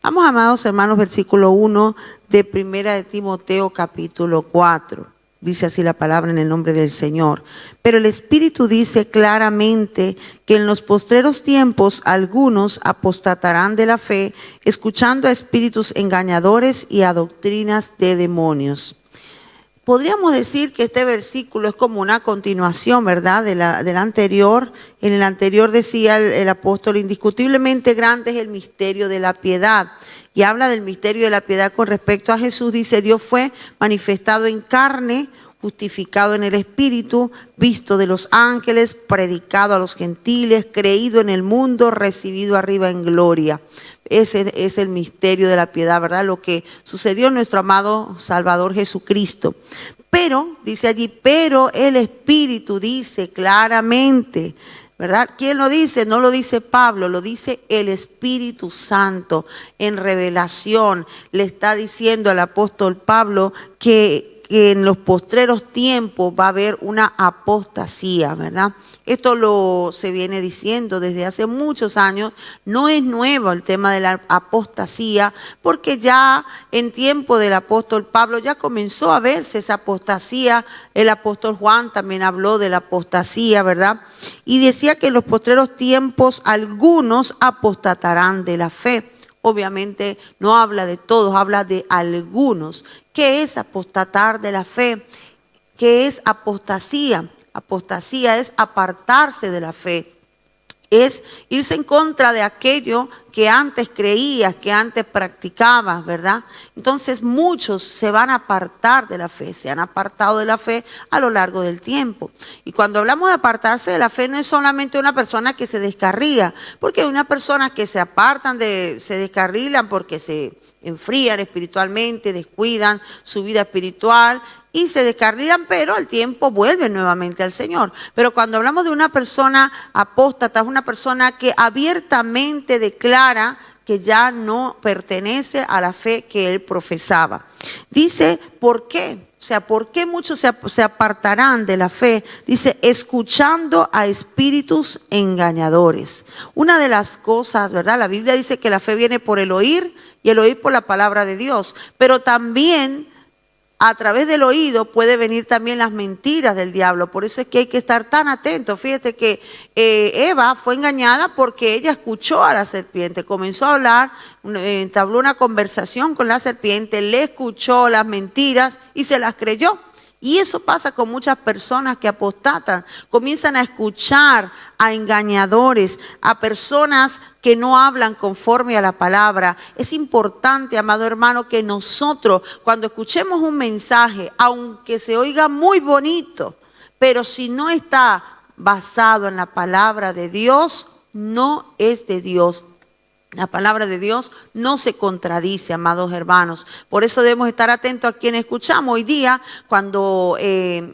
Vamos, amados hermanos, versículo 1 de Primera de Timoteo capítulo 4. Dice así la palabra en el nombre del Señor. Pero el Espíritu dice claramente que en los postreros tiempos algunos apostatarán de la fe, escuchando a espíritus engañadores y a doctrinas de demonios. Podríamos decir que este versículo es como una continuación, ¿verdad?, del anterior. En el anterior decía el apóstol: indiscutiblemente grande es el misterio de la piedad. Y habla del misterio de la piedad con respecto a Jesús. Dice: Dios fue manifestado en carne, justificado en el Espíritu, visto de los ángeles, predicado a los gentiles, creído en el mundo, recibido arriba en gloria. Ese es el misterio de la piedad, ¿verdad? Lo que sucedió en nuestro amado Salvador Jesucristo. Pero, dice allí, pero el Espíritu dice claramente, ¿verdad? ¿Quién lo dice? No lo dice Pablo, lo dice el Espíritu Santo. En revelación le está diciendo al apóstol Pablo que en los postreros tiempos va a haber una apostasía, ¿verdad? Esto se viene diciendo desde hace muchos años. No es nuevo el tema de la apostasía, porque ya en tiempo del apóstol Pablo ya comenzó a verse esa apostasía. El apóstol Juan también habló de la apostasía, ¿verdad? Y decía que en los postreros tiempos algunos apostatarán de la fe. Obviamente no habla de todos, habla de algunos. ¿Qué es apostatar de la fe? ¿Qué es apostasía? Apostasía es apartarse de la fe, es irse en contra de aquello que antes creías, que antes practicabas, ¿verdad? Entonces muchos se van a apartar de la fe, se han apartado de la fe a lo largo del tiempo. Y cuando hablamos de apartarse de la fe, no es solamente una persona que se descarría, porque hay unas personas que se apartan, se descarrilan porque se enfrían espiritualmente, descuidan su vida espiritual y se descarrilan, pero al tiempo vuelven nuevamente al Señor. Pero cuando hablamos de una persona apóstata, es una persona que abiertamente declara que ya no pertenece a la fe que él profesaba. Dice, ¿por qué? O sea, ¿por qué muchos se apartarán de la fe? Dice, escuchando a espíritus engañadores. Una de las cosas, ¿verdad? La Biblia dice que la fe viene por el oír y el oír por la palabra de Dios. Pero también a través del oído puede venir también las mentiras del diablo. Por eso es que hay que estar tan atentos. Fíjate que Eva fue engañada porque ella escuchó a la serpiente. Comenzó a hablar, entabló una conversación con la serpiente, le escuchó las mentiras y se las creyó. Y eso pasa con muchas personas que apostatan, comienzan a escuchar a engañadores, a personas que no hablan conforme a la palabra. Es importante, amado hermano, que nosotros cuando escuchemos un mensaje, aunque se oiga muy bonito, pero si no está basado en la palabra de Dios, no es de Dios. La palabra de Dios no se contradice, amados hermanos. Por eso debemos estar atentos a quienes escuchamos. Hoy día, cuando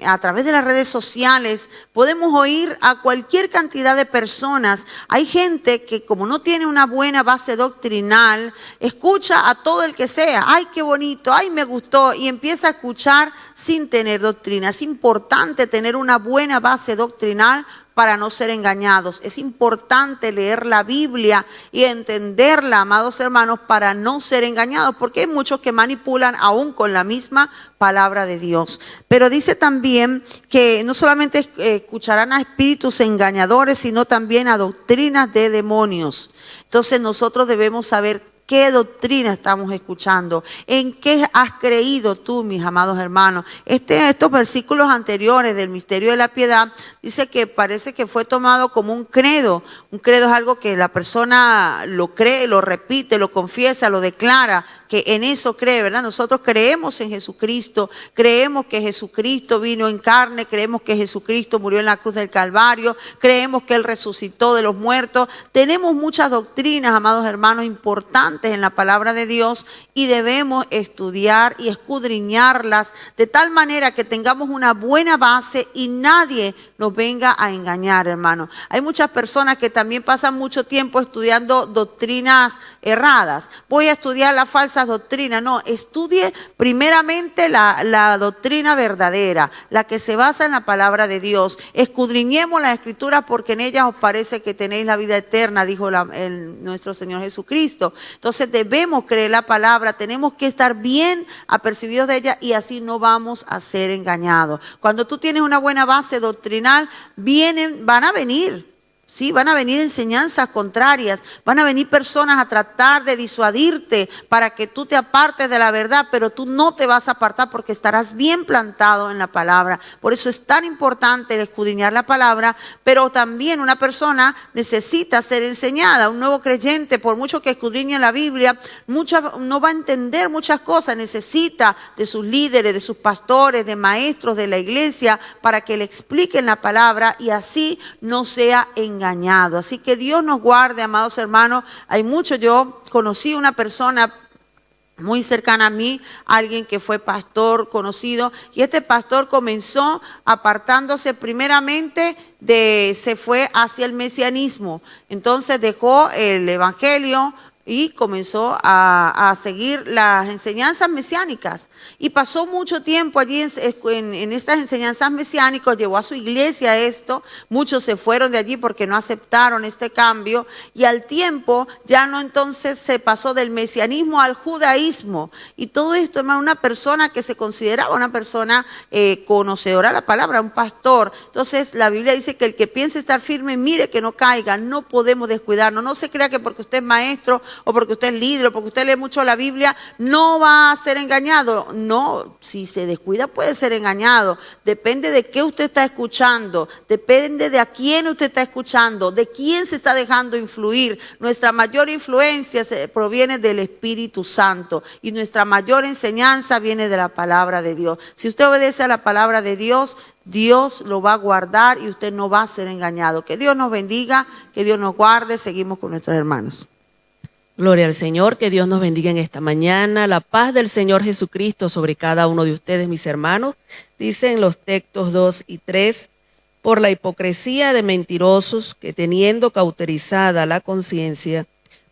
a través de las redes sociales podemos oír a cualquier cantidad de personas. Hay gente que, como no tiene una buena base doctrinal, escucha a todo el que sea. ¡Ay, qué bonito! ¡Ay, me gustó! Y empieza a escuchar sin tener doctrina. Es importante tener una buena base doctrinal para no ser engañados. Es importante leer la Biblia y entenderla, amados hermanos, para no ser engañados, porque hay muchos que manipulan aún con la misma palabra de Dios. Pero dice también que no solamente escucharán a espíritus engañadores, sino también a doctrinas de demonios. Entonces nosotros debemos saber ¿qué doctrina estamos escuchando? ¿En qué has creído tú, mis amados hermanos? Estos versículos anteriores del misterio de la piedad dice que parece que fue tomado como un credo. Un credo es algo que la persona lo cree, lo repite, lo confiesa, lo declara, que en eso cree, ¿verdad? Nosotros creemos en Jesucristo, creemos que Jesucristo vino en carne, creemos que Jesucristo murió en la cruz del Calvario, creemos que Él resucitó de los muertos. Tenemos muchas doctrinas, amados hermanos, importantes en la palabra de Dios y debemos estudiar y escudriñarlas de tal manera que tengamos una buena base y nadie nos venga a engañar, hermano. Hay muchas personas que también pasan mucho tiempo estudiando doctrinas erradas. Voy a estudiar las falsas doctrinas. No, estudie primeramente la doctrina verdadera, la que se basa en la palabra de Dios. Escudriñemos las Escrituras porque en ellas os parece que tenéis la vida eterna, dijo nuestro Señor Jesucristo. Entonces debemos creer la palabra, tenemos que estar bien apercibidos de ella y así no vamos a ser engañados. Cuando tú tienes una buena base doctrinal, van a venir. Sí, van a venir enseñanzas contrarias, van a venir personas a tratar de disuadirte para que tú te apartes de la verdad, pero tú no te vas a apartar porque estarás bien plantado en la palabra. Por eso es tan importante el escudriñar la palabra, pero también una persona necesita ser enseñada. Un nuevo creyente, por mucho que escudriñe la Biblia, no va a entender muchas cosas, necesita de sus líderes, de sus pastores, de maestros de la iglesia para que le expliquen la palabra y así no sea engañado. Así que Dios nos guarde, amados hermanos. Yo conocí una persona muy cercana a mí, alguien que fue pastor conocido, y este pastor comenzó apartándose primeramente se fue hacia el mesianismo. Entonces dejó el evangelio y comenzó a seguir las enseñanzas mesiánicas. Y pasó mucho tiempo allí en estas enseñanzas mesiánicas, llevó a su iglesia esto, muchos se fueron de allí porque no aceptaron este cambio, y al tiempo ya no, entonces se pasó del mesianismo al judaísmo. Y todo esto, hermano, una persona que se consideraba una persona conocedora de la palabra, un pastor. Entonces la Biblia dice que el que piense estar firme, mire que no caiga. No podemos descuidarnos, no se crea que porque usted es maestro o porque usted es líder o porque usted lee mucho la Biblia no va a ser engañado. No, si se descuida puede ser engañado. Depende de qué usted está escuchando, depende de a quién usted está escuchando, de quién se está dejando influir. Nuestra mayor influencia proviene del Espíritu Santo y nuestra mayor enseñanza viene de la palabra de Dios. Si usted obedece a la palabra de Dios, Dios lo va a guardar y usted no va a ser engañado. Que Dios nos bendiga, que Dios nos guarde. Seguimos con nuestros hermanos. Gloria al Señor, que Dios nos bendiga en esta mañana. La paz del Señor Jesucristo sobre cada uno de ustedes, mis hermanos. Dicen los textos 2 y 3, por la hipocresía de mentirosos que teniendo cauterizada la conciencia,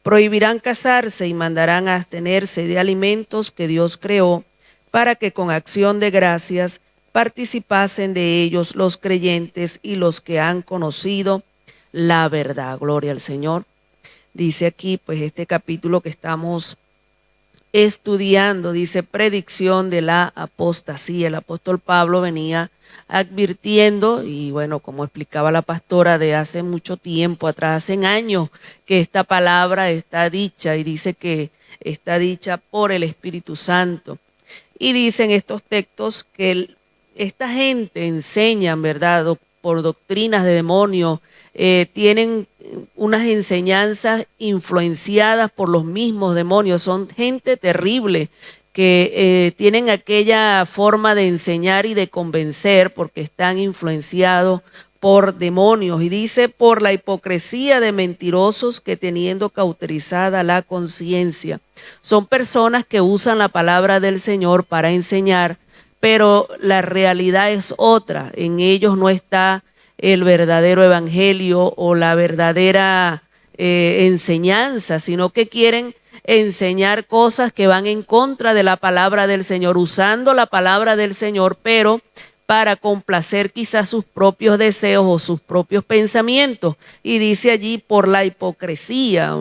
prohibirán casarse y mandarán a abstenerse de alimentos que Dios creó, para que con acción de gracias participasen de ellos los creyentes y los que han conocido la verdad. Gloria al Señor. Dice aquí, pues este capítulo que estamos estudiando, dice predicción de la apostasía. El apóstol Pablo venía advirtiendo, y bueno, como explicaba la pastora de hace mucho tiempo atrás, hace años, que esta palabra está dicha, y dice que está dicha por el Espíritu Santo. Y dicen estos textos que esta gente enseñan, ¿verdad?, por doctrinas de demonios, tienen unas enseñanzas influenciadas por los mismos demonios. Son gente terrible que tienen aquella forma de enseñar y de convencer porque están influenciados por demonios. Y dice, por la hipocresía de mentirosos que teniendo cauterizada la conciencia. Son personas que usan la palabra del Señor para enseñar, pero la realidad es otra. En ellos no está el verdadero evangelio o la verdadera enseñanza, sino que quieren enseñar cosas que van en contra de la palabra del Señor, usando la palabra del Señor, pero para complacer quizás sus propios deseos o sus propios pensamientos. Y dice allí, por la hipocresía.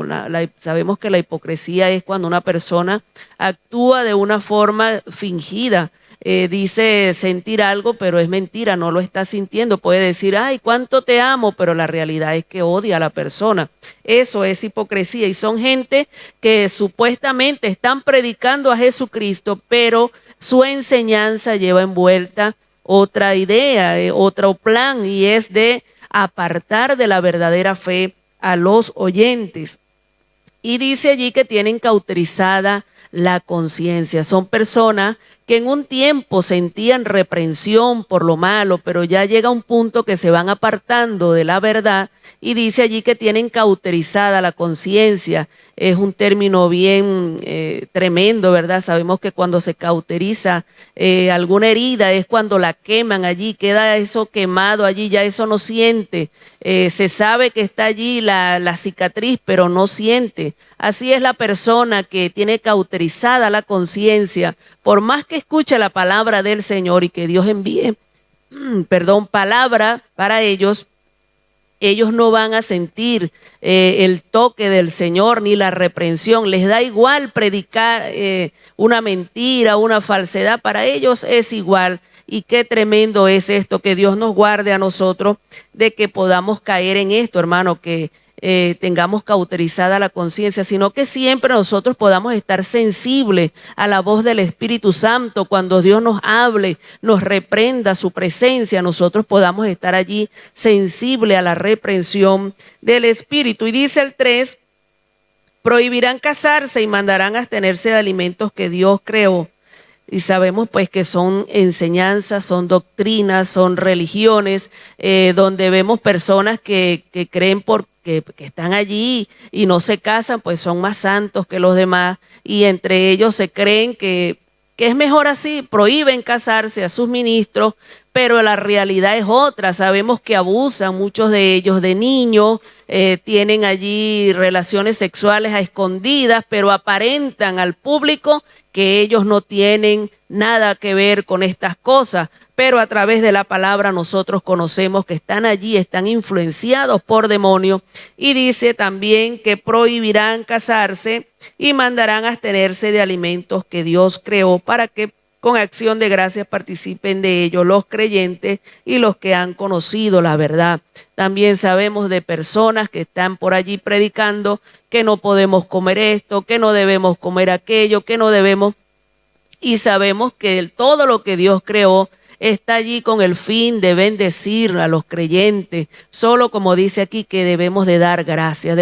Sabemos que la hipocresía es cuando una persona actúa de una forma fingida. Dice sentir algo, pero es mentira, no lo está sintiendo. Puede decir, ay, cuánto te amo, pero la realidad es que odia a la persona. Eso es hipocresía. Y son gente que supuestamente están predicando a Jesucristo, pero su enseñanza lleva envuelta otra idea, otro plan, y es de apartar de la verdadera fe a los oyentes. Y dice allí que tienen cauterizada la conciencia. Son personas que en un tiempo sentían reprensión por lo malo, pero ya llega un punto que se van apartando de la verdad, y dice allí que tienen cauterizada la conciencia. es un término bien tremendo, ¿verdad? Sabemos que cuando se cauteriza alguna herida es cuando la queman allí, queda eso quemado allí, ya eso no siente. Se sabe que está allí la cicatriz, pero no siente. Así es la persona que tiene cauterizada la conciencia, por más que escuche la palabra del Señor y que Dios envíe, palabra para ellos no van a sentir el toque del Señor ni la reprensión. Les da igual predicar una mentira, una falsedad, para ellos es igual. Y qué tremendo es esto, que Dios nos guarde a nosotros de que podamos caer en esto, hermano, que tengamos cauterizada la conciencia, sino que siempre nosotros podamos estar sensibles a la voz del Espíritu Santo. Cuando Dios nos hable, nos reprenda su presencia, nosotros podamos estar allí sensibles a la reprensión del Espíritu. Y dice el 3, prohibirán casarse y mandarán abstenerse de alimentos que Dios creó. Y sabemos pues que son enseñanzas, son doctrinas, son religiones, donde vemos personas que creen que están allí y no se casan, pues son más santos que los demás, y entre ellos se creen que es mejor así, prohíben casarse a sus ministros, pero la realidad es otra. Sabemos que abusan muchos de ellos de niños, tienen allí relaciones sexuales a escondidas, pero aparentan al público que ellos no tienen nada que ver con estas cosas, pero a través de la palabra nosotros conocemos que están allí, están influenciados por demonios. Y dice también que prohibirán casarse y mandarán abstenerse de alimentos que Dios creó, para que con acción de gracias participen de ello los creyentes y los que han conocido la verdad. También sabemos de personas que están por allí predicando que no podemos comer esto, que no debemos comer aquello, que no debemos, y sabemos que todo lo que Dios creó está allí con el fin de bendecir a los creyentes. Solo, como dice aquí, que debemos de dar gracias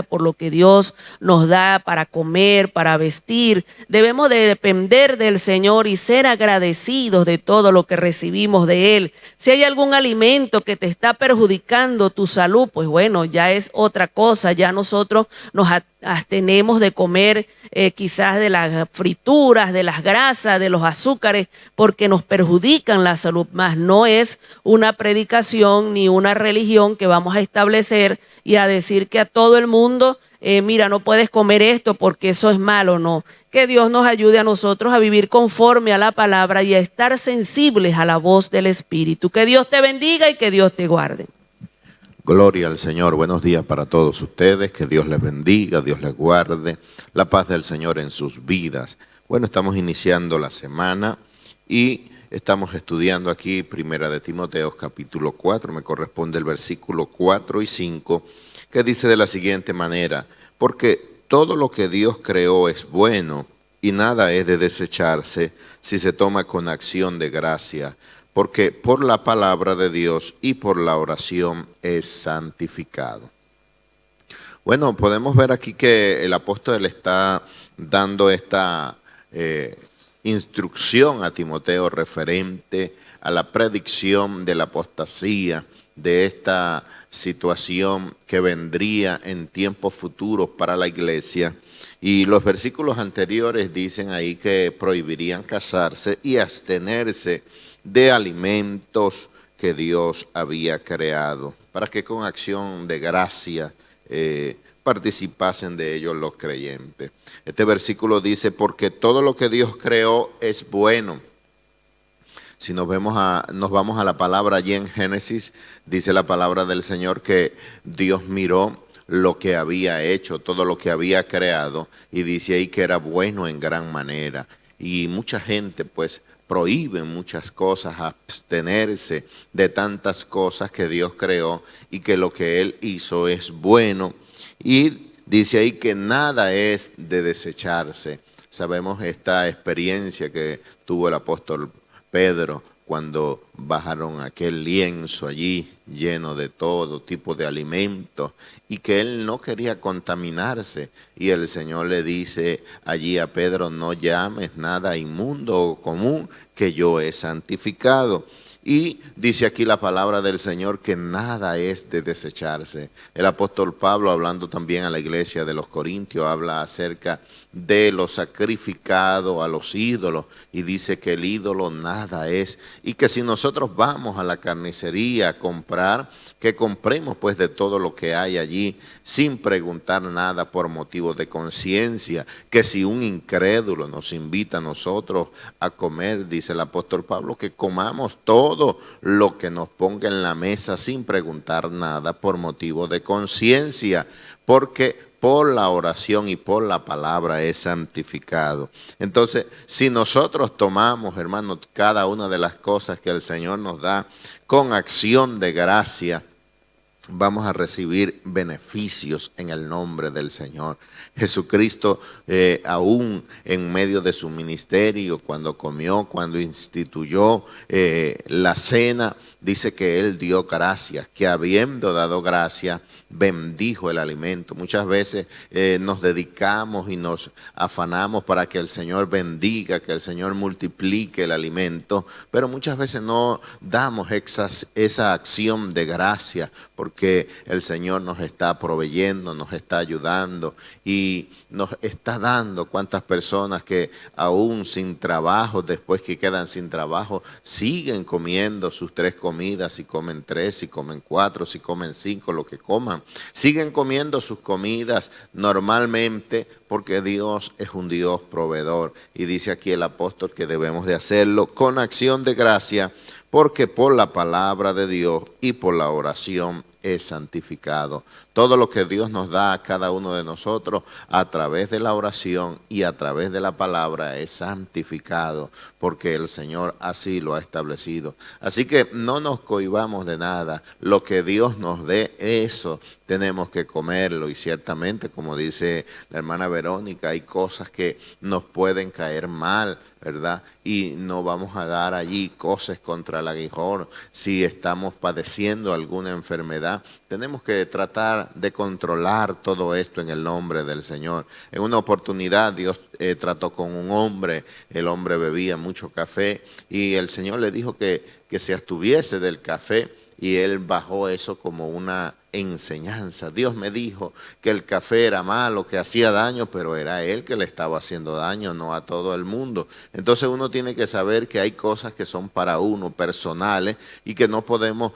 por lo que Dios nos da para comer, para vestir. Debemos de depender del Señor y ser agradecidos de todo lo que recibimos de Él. Si hay algún alimento que te está perjudicando tu salud, pues bueno, ya es otra cosa. Ya nosotros nos abstenemos de comer quizás de las frituras, de las grasas, de los azúcares, porque nos perjudican la salud. Más no es una predicación ni una religión que vamos a establecer y a decir que a todo el mundo, mira, no puedes comer esto porque eso es malo. No, que Dios nos ayude a nosotros a vivir conforme a la palabra y a estar sensibles a la voz del Espíritu. Que Dios te bendiga y que Dios te guarde. Gloria al Señor. Buenos días para todos ustedes. Que Dios les bendiga, Dios les guarde. La paz del Señor en sus vidas. Bueno, estamos iniciando la semana y estamos estudiando aquí Primera de Timoteo, capítulo 4. Me corresponde el versículo 4 y 5, que dice de la siguiente manera: porque todo lo que Dios creó es bueno y nada es de desecharse si se toma con acción de gracia, porque por la palabra de Dios y por la oración es santificado. Bueno, podemos ver aquí que el apóstol está dando esta instrucción a Timoteo referente a la predicción de la apostasía, de esta situación que vendría en tiempos futuros para la iglesia. Y los versículos anteriores dicen ahí que prohibirían casarse y abstenerse de alimentos que Dios había creado, para que con acción de gracia participasen de ellos los creyentes. Este versículo dice: porque todo lo que Dios creó es bueno. Si nos vamos a la palabra allí en Génesis, dice la palabra del Señor que Dios miró lo que había hecho, todo lo que había creado, y dice ahí que era bueno en gran manera. Y mucha gente pues prohíbe muchas cosas, abstenerse de tantas cosas que Dios creó y que lo que Él hizo es bueno. Y dice ahí que nada es de desecharse. Sabemos esta experiencia que tuvo el apóstol Pedro cuando bajaron aquel lienzo allí lleno de todo tipo de alimentos y que él no quería contaminarse. Y el Señor le dice allí a Pedro, no llames nada inmundo o común que yo he santificado. Y dice aquí la palabra del Señor que nada es de desecharse. El apóstol Pablo, hablando también a la iglesia de los Corintios, habla acerca de lo sacrificado a los ídolos y dice que el ídolo nada es. Y que si nosotros vamos a la carnicería a comprar, que compremos pues de todo lo que hay allí sin preguntar nada por motivo de conciencia, que si un incrédulo nos invita a nosotros a comer, dice el apóstol Pablo, que comamos todo lo que nos ponga en la mesa sin preguntar nada por motivo de conciencia, porque por la oración y por la palabra es santificado. Entonces, si nosotros tomamos, hermanos, cada una de las cosas que el Señor nos da con acción de gracia, vamos a recibir beneficios en el nombre del Señor. Jesucristo, aún en medio de su ministerio, cuando comió, cuando instituyó la cena, dice que Él dio gracias, que habiendo dado gracias, bendijo el alimento. Muchas veces nos dedicamos y nos afanamos para que el Señor bendiga, que el Señor multiplique el alimento, pero muchas veces no damos esa acción de gracia porque el Señor nos está proveyendo, nos está ayudando y nos está dando. Cuántas personas que aún sin trabajo, después que quedan sin trabajo, siguen comiendo sus 3 comidas, si comen 3, si comen 4, si comen 5, lo que coman. Siguen comiendo sus comidas normalmente porque Dios es un Dios proveedor. Y dice aquí el apóstol que debemos de hacerlo con acción de gracia, porque por la palabra de Dios y por la oración es santificado. Todo lo que Dios nos da a cada uno de nosotros a través de la oración y a través de la palabra es santificado, porque el Señor así lo ha establecido. Así que no nos cohibamos de nada. Lo que Dios nos dé, eso tenemos que comerlo. Y ciertamente, como dice la hermana Verónica, hay cosas que nos pueden caer mal, ¿verdad? Y no vamos a dar allí cosas contra el aguijón. Si estamos padeciendo alguna enfermedad, tenemos que tratar de controlar todo esto en el nombre del Señor. En una oportunidad Dios trató con un hombre, el hombre bebía mucho café y el Señor le dijo que se abstuviese del café y él bajó eso como una enseñanza. Dios me dijo que el café era malo, que hacía daño, pero era él que le estaba haciendo daño, no a todo el mundo. Entonces uno tiene que saber que hay cosas que son para uno, personales, y que no podemos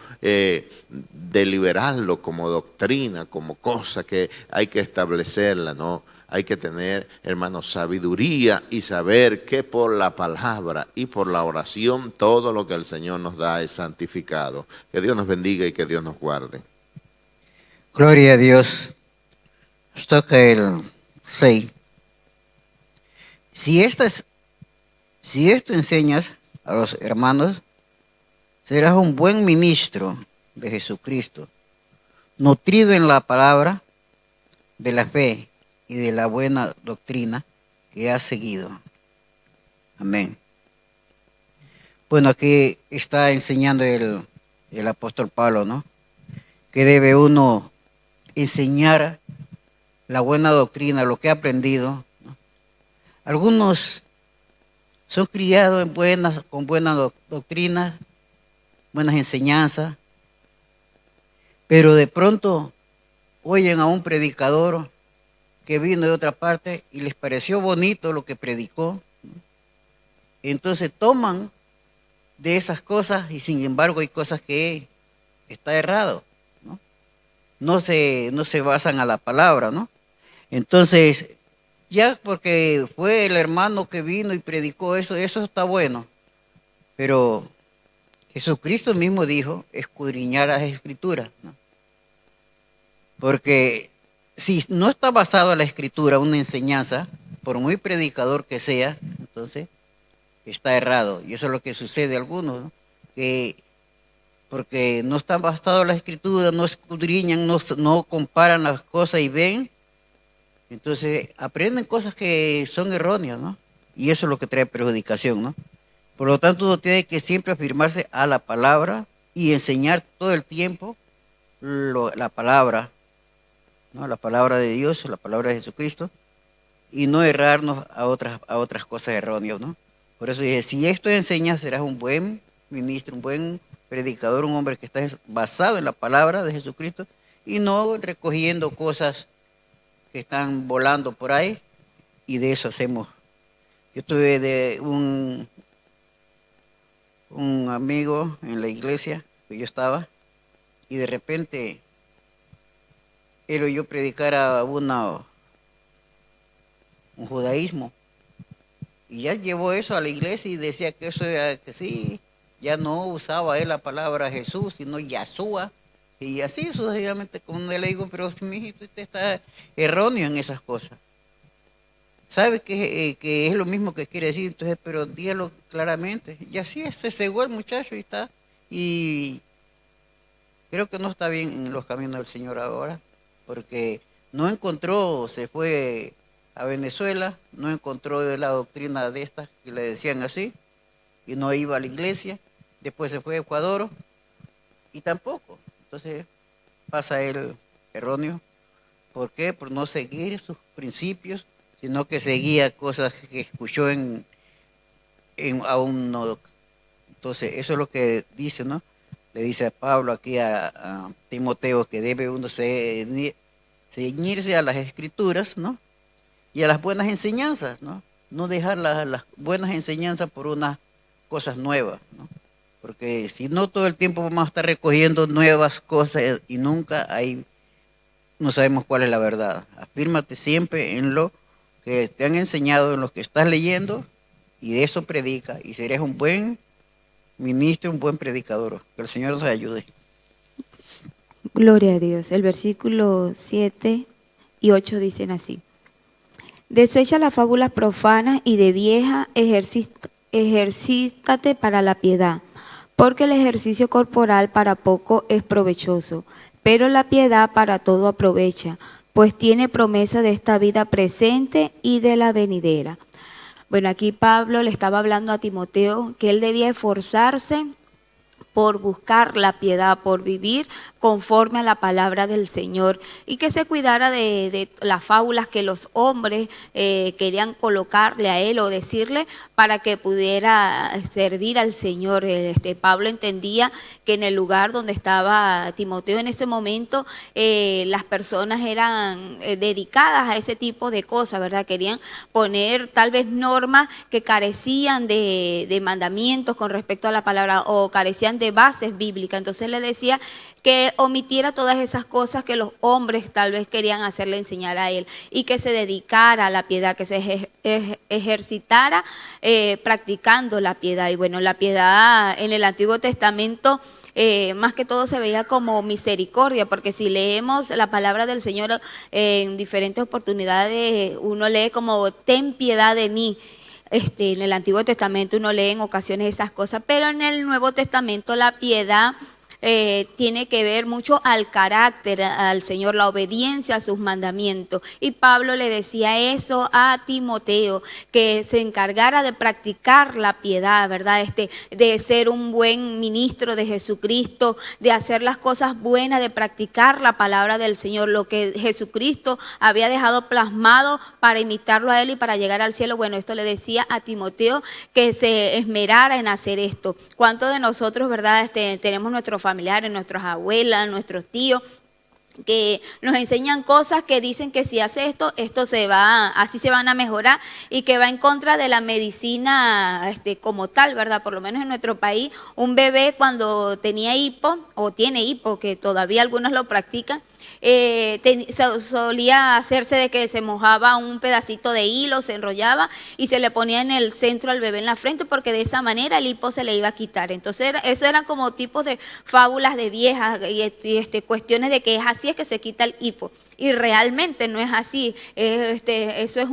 deliberarlo como doctrina, como cosa que hay que establecerla, ¿no? Hay que tener, hermanos, sabiduría y saber que por la palabra y por la oración todo lo que el Señor nos da es santificado. Que Dios nos bendiga y que Dios nos guarde. Gloria a Dios. Nos toca el 6. Si esto enseñas a los hermanos, serás un buen ministro de Jesucristo, nutrido en la palabra de la fe y de la buena doctrina que has seguido. Amén. Bueno, aquí está enseñando el apóstol Pablo, ¿no? Que debe uno enseñar la buena doctrina, lo que ha aprendido, ¿no? Algunos son criados con buenas doctrinas, buenas enseñanzas, pero de pronto oyen a un predicador que vino de otra parte y les pareció bonito lo que predicó, ¿no? Entonces toman de esas cosas y sin embargo hay cosas que está errado, ¿no? No se basan a la palabra, ¿no? Entonces, ya porque fue el hermano que vino y predicó eso está bueno, pero Jesucristo mismo dijo escudriñar las Escrituras, ¿no? Porque si no está basado en la Escritura, una enseñanza, por muy predicador que sea, entonces está errado. Y eso es lo que sucede a algunos, ¿no? Que porque no están basados en la Escritura, no escudriñan, no comparan las cosas y ven, entonces aprenden cosas que son erróneas, ¿no? Y eso es lo que trae perjudicación, ¿no? Por lo tanto, uno tiene que siempre afirmarse a la palabra y enseñar todo el tiempo la palabra, ¿no? La palabra de Dios, la palabra de Jesucristo, y no errarnos a otras cosas erróneas, ¿no? Por eso dije, si esto enseñas, serás un buen ministro, un buen predicador, un hombre que está basado en la palabra de Jesucristo y no recogiendo cosas que están volando por ahí, y de eso hacemos. Yo tuve de un amigo en la iglesia que yo estaba, y de repente él oyó predicar a un judaísmo, y ya llevó eso a la iglesia y decía que eso era, que sí, ya no usaba él la palabra Jesús, sino Yahshua, y así sucesivamente, como le digo, pero si mi hijito, usted está erróneo en esas cosas. ¿Sabe que es lo mismo que quiere decir? Entonces, pero dígalo claramente. Y así se cegó el muchacho y creo que no está bien en los caminos del Señor ahora, porque no encontró, se fue a Venezuela, no encontró la doctrina de estas que le decían así, y no iba a la iglesia. Después se fue a Ecuador y tampoco. Entonces pasa él erróneo. ¿Por qué? Por no seguir sus principios, sino que seguía cosas que escuchó a un nodo. Entonces, eso es lo que dice, ¿no? Le dice a Pablo aquí a Timoteo que debe uno ceñirse a las escrituras, ¿no? Y a las buenas enseñanzas, ¿no? No dejar las buenas enseñanzas por unas cosas nuevas, ¿no? Porque si no, todo el tiempo vamos a estar recogiendo nuevas cosas y nunca no sabemos cuál es la verdad. Afírmate siempre en lo que te han enseñado, en lo que estás leyendo, y de eso predica, y serás un buen ministro, un buen predicador. Que el Señor nos ayude. Gloria a Dios. El versículo 7 y 8 dicen así: desecha las fábulas profanas y de vieja, ejercítate para la piedad, porque el ejercicio corporal para poco es provechoso, pero la piedad para todo aprovecha, pues tiene promesa de esta vida presente y de la venidera. Bueno, aquí Pablo le estaba hablando a Timoteo que él debía esforzarse por buscar la piedad, por vivir conforme a la palabra del Señor, y que se cuidara de las fábulas que los hombres querían colocarle a él o decirle para que pudiera servir al Señor. Pablo entendía que en el lugar donde estaba Timoteo en ese momento, las personas eran dedicadas a ese tipo de cosas, ¿verdad? Querían poner tal vez normas que carecían de mandamientos con respecto a la palabra, o carecían de bases bíblicas. Entonces le decía que omitiera todas esas cosas que los hombres tal vez querían hacerle enseñar a él, y que se dedicara a la piedad, que se ejercitara practicando la piedad. Y bueno, la piedad en el Antiguo Testamento más que todo se veía como misericordia, porque si leemos la palabra del Señor en diferentes oportunidades, uno lee como ten piedad de mí. En el Antiguo Testamento uno lee en ocasiones esas cosas, pero en el Nuevo Testamento la piedad tiene que ver mucho al carácter al Señor, la obediencia a sus mandamientos. Y Pablo le decía eso a Timoteo, que se encargara de practicar la piedad, ¿verdad? De ser un buen ministro de Jesucristo, de hacer las cosas buenas, de practicar la palabra del Señor, lo que Jesucristo había dejado plasmado para imitarlo a él y para llegar al cielo. Bueno, esto le decía a Timoteo, que se esmerara en hacer esto. ¿Cuántos de nosotros, verdad, tenemos nuestros familiares, nuestras abuelas, nuestros tíos, que nos enseñan cosas que dicen que si hace esto así se van a mejorar, y que va en contra de la medicina como tal, ¿verdad? Por lo menos en nuestro país, un bebé cuando tenía hipo, o tiene hipo, que todavía algunos lo practican, solía hacerse de que se mojaba un pedacito de hilo, se enrollaba y se le ponía en el centro al bebé en la frente, porque de esa manera el hipo se le iba a quitar. Entonces eso eran como tipos de fábulas de viejas y cuestiones de que así es que se quita el hipo. Y realmente no es así. Eso es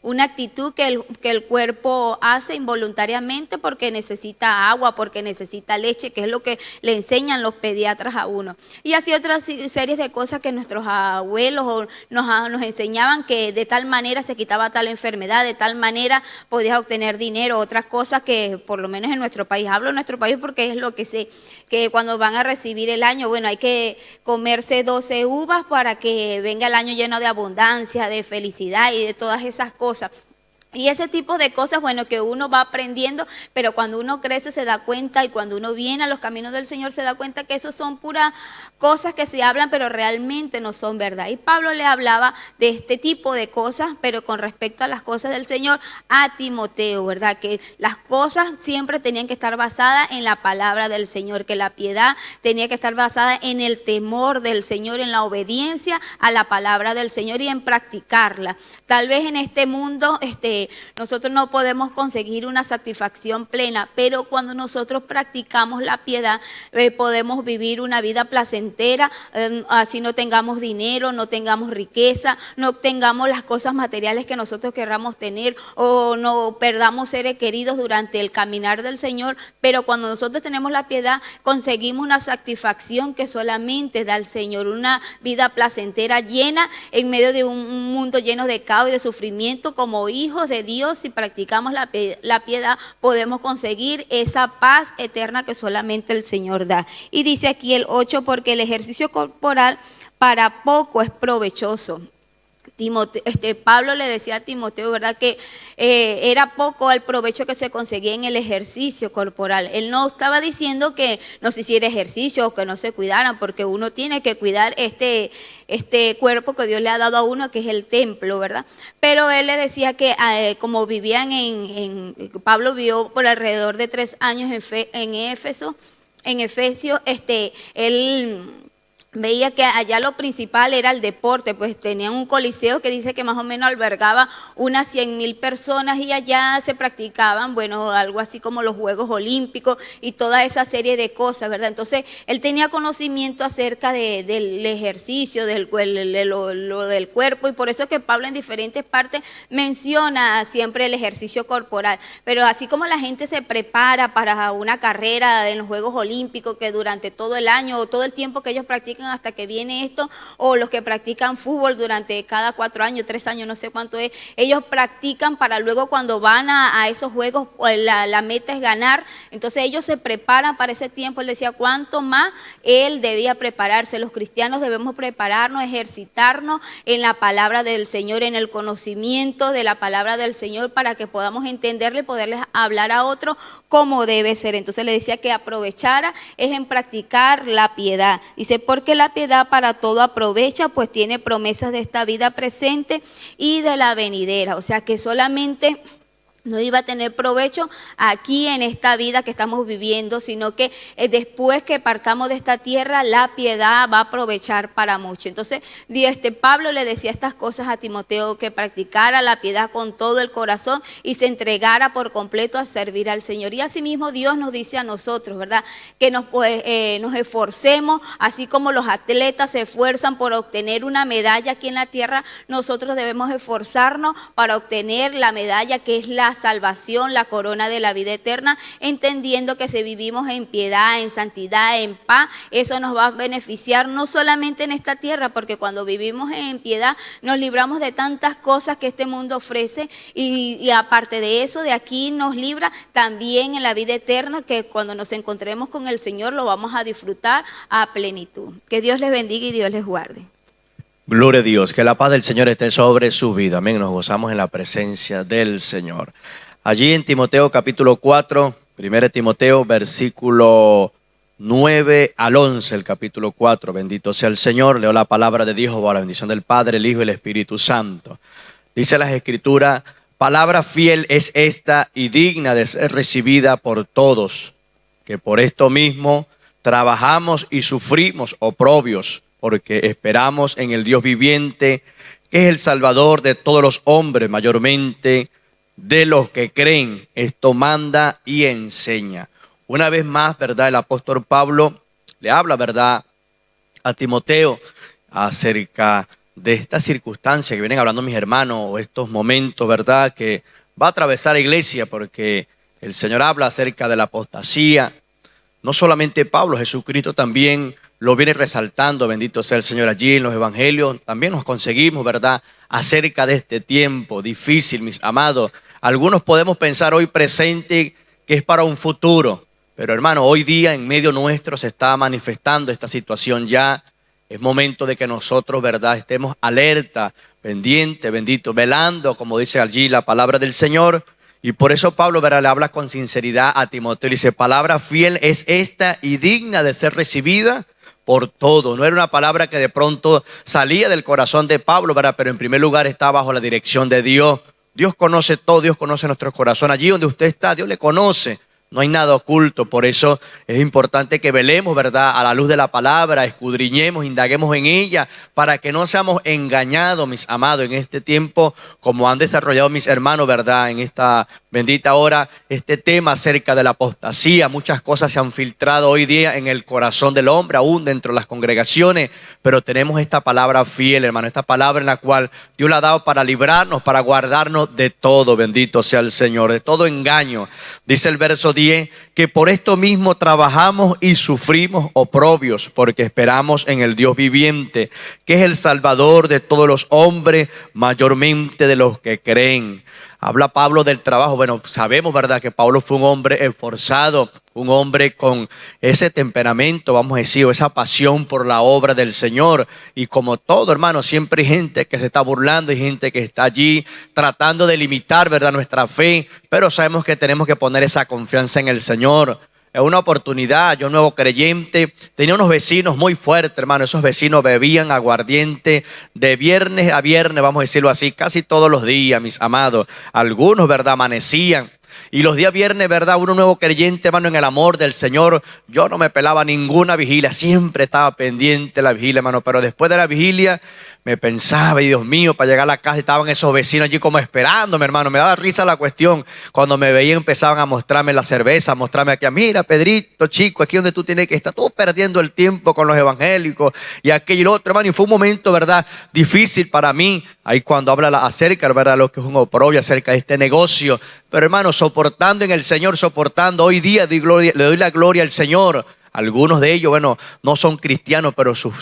una actitud que el cuerpo hace involuntariamente porque necesita agua, porque necesita leche, que es lo que le enseñan los pediatras a uno. Y así otras series de cosas que nuestros abuelos nos enseñaban, que de tal manera se quitaba tal enfermedad, de tal manera podías obtener dinero, otras cosas que por lo menos en nuestro país, hablo de nuestro país porque es lo que sé, que cuando van a recibir el año, bueno, hay que comerse 12 uvas para que venga el año lleno de abundancia, de felicidad y de todas esas cosas. Y ese tipo de cosas, bueno, que uno va aprendiendo, pero cuando uno crece se da cuenta, y cuando uno viene a los caminos del Señor se da cuenta que eso son puras cosas que se hablan, pero realmente no son verdad. Y Pablo le hablaba de este tipo de cosas, pero con respecto a las cosas del Señor, a Timoteo, ¿verdad? Que las cosas siempre tenían que estar basadas en la palabra del Señor, que la piedad tenía que estar basada en el temor del Señor, en la obediencia a la palabra del Señor y en practicarla. Tal vez en este mundo, nosotros no podemos conseguir una satisfacción plena, pero cuando nosotros practicamos la piedad, podemos vivir una vida placentera, así no tengamos dinero, no tengamos riqueza, no tengamos las cosas materiales que nosotros querramos tener, o no perdamos seres queridos durante el caminar del Señor, pero cuando nosotros tenemos la piedad, conseguimos una satisfacción que solamente da el Señor, una vida placentera, llena en medio de un mundo lleno de caos y de sufrimiento. Como hijos de Dios, si practicamos la piedad, podemos conseguir esa paz eterna que solamente el Señor da. Y dice aquí el 8, porque el ejercicio corporal para poco es provechoso. Pablo le decía a Timoteo, ¿verdad?, que era poco el provecho que se conseguía en el ejercicio corporal. Él no estaba diciendo que no se hiciera ejercicio o que no se cuidaran, porque uno tiene que cuidar este cuerpo que Dios le ha dado a uno, que es el templo, ¿verdad? Pero él le decía que como vivían Pablo vivió por alrededor de 3 años en Efesios, él veía que allá lo principal era el deporte, pues tenían un coliseo que dice que más o menos albergaba unas 100,000 personas, y allá se practicaban, bueno, algo así como los Juegos Olímpicos y toda esa serie de cosas, ¿verdad? Entonces, él tenía conocimiento acerca del ejercicio, del cuerpo, y por eso es que Pablo en diferentes partes menciona siempre el ejercicio corporal. Pero así como la gente se prepara para una carrera en los Juegos Olímpicos, que durante todo el año o todo el tiempo que ellos practican hasta que viene esto, o los que practican fútbol durante cada 4 años, 3 años, no sé cuánto es, ellos practican para luego cuando van a esos juegos, pues la meta es ganar. Entonces ellos se preparan para ese tiempo. Él decía cuánto más él debía prepararse. Los cristianos debemos prepararnos, ejercitarnos en la palabra del Señor, en el conocimiento de la palabra del Señor, para que podamos entenderle y poderles hablar a otros como debe ser. Entonces le decía que aprovechara es en practicar la piedad. Dice, porque la piedad para todo aprovecha, pues tiene promesas de esta vida presente y de la venidera. O sea que solamente no iba a tener provecho aquí en esta vida que estamos viviendo, sino que después que partamos de esta tierra, la piedad va a aprovechar para mucho. Entonces, Pablo le decía estas cosas a Timoteo, que practicara la piedad con todo el corazón y se entregara por completo a servir al Señor. Y asimismo Dios nos dice a nosotros, ¿verdad?, que nos esforcemos, así como los atletas se esfuerzan por obtener una medalla aquí en la tierra, nosotros debemos esforzarnos para obtener la medalla que es la salvación, la corona de la vida eterna, entendiendo que si vivimos en piedad, en santidad, en paz, eso nos va a beneficiar no solamente en esta tierra, porque cuando vivimos en piedad nos libramos de tantas cosas que este mundo ofrece, y aparte de eso, de aquí nos libra también en la vida eterna, que cuando nos encontremos con el Señor lo vamos a disfrutar a plenitud. Que Dios les bendiga y Dios les guarde. Gloria a Dios, que la paz del Señor esté sobre su vida. Amén, nos gozamos en la presencia del Señor. Allí en Timoteo capítulo 4, 1 Timoteo versículo 9 al 11, el capítulo 4. Bendito sea el Señor. Leo la palabra de Dios bajo la bendición del Padre, el Hijo y el Espíritu Santo. Dice las Escrituras, palabra fiel es esta y digna de ser recibida por todos, que por esto mismo trabajamos y sufrimos oprobios, porque esperamos en el Dios viviente, que es el Salvador de todos los hombres, mayormente de los que creen. Esto manda y enseña. Una vez más, ¿verdad?, el apóstol Pablo le habla, ¿verdad?, a Timoteo, acerca de esta circunstancia que vienen hablando mis hermanos, o estos momentos, ¿verdad?, que va a atravesar la iglesia, porque el Señor habla acerca de la apostasía. No solamente Pablo, Jesucristo también lo viene resaltando, bendito sea el Señor, allí en los evangelios. También nos conseguimos, ¿verdad?, acerca de este tiempo difícil, mis amados. Algunos podemos pensar hoy presente que es para un futuro, pero hermano, hoy día en medio nuestro se está manifestando esta situación ya. Es momento de que nosotros, ¿verdad?, estemos alerta, pendiente, bendito, velando, como dice allí la palabra del Señor. Y por eso Pablo, ¿verdad?, le habla con sinceridad a Timoteo. Dice, palabra fiel es esta y digna de ser recibida por todo. No era una palabra que de pronto salía del corazón de Pablo, ¿verdad?, pero en primer lugar está bajo la dirección de Dios. Dios conoce todo, Dios conoce nuestro corazón. Allí donde usted está, Dios le conoce. No hay nada oculto, por eso es importante que velemos, ¿verdad?, a la luz de la palabra, escudriñemos, indaguemos en ella, para que no seamos engañados, mis amados, en este tiempo, como han desarrollado mis hermanos, ¿verdad?, en esta bendita hora, este tema acerca de la apostasía. Muchas cosas se han filtrado hoy día en el corazón del hombre, aún dentro de las congregaciones, pero tenemos esta palabra fiel, hermano, esta palabra en la cual Dios la ha dado para librarnos, para guardarnos de todo, bendito sea el Señor, de todo engaño. Dice el verso 10, que por esto mismo trabajamos y sufrimos oprobios, porque esperamos en el Dios viviente, que es el Salvador de todos los hombres, mayormente de los que creen. Habla Pablo del trabajo. Bueno, sabemos, ¿verdad?, que Pablo fue un hombre esforzado, un hombre con ese temperamento, vamos a decir, o esa pasión por la obra del Señor. Y como todo, hermano, siempre hay gente que se está burlando, hay gente que está allí tratando de limitar, ¿verdad?, nuestra fe, pero sabemos que tenemos que poner esa confianza en el Señor. Es una oportunidad. Yo, nuevo creyente, tenía unos vecinos muy fuertes, hermano. Esos vecinos bebían aguardiente de viernes a viernes, vamos a decirlo así, casi todos los días, mis amados. Algunos, ¿verdad?, amanecían. Y los días viernes, ¿verdad?, uno nuevo creyente, hermano, en el amor del Señor, yo no me pelaba ninguna vigilia, siempre estaba pendiente de la vigilia, hermano. Pero después de la vigilia me pensaba, y Dios mío, para llegar a la casa estaban esos vecinos allí como esperándome, hermano. Me daba risa la cuestión. Cuando me veían empezaban a mostrarme la cerveza, a mostrarme aquí, mira, Pedrito, chico, aquí donde tú tienes que estar, tú perdiendo el tiempo con los evangélicos y aquello y lo otro, hermano. Y fue un momento, ¿verdad?, difícil para mí. Ahí cuando habla acerca, ¿verdad?, lo que es un oprobio, acerca de este negocio. Pero hermano, soportando en el Señor, soportando. Hoy día le doy la gloria al Señor. Algunos de ellos, bueno, no son cristianos, pero sus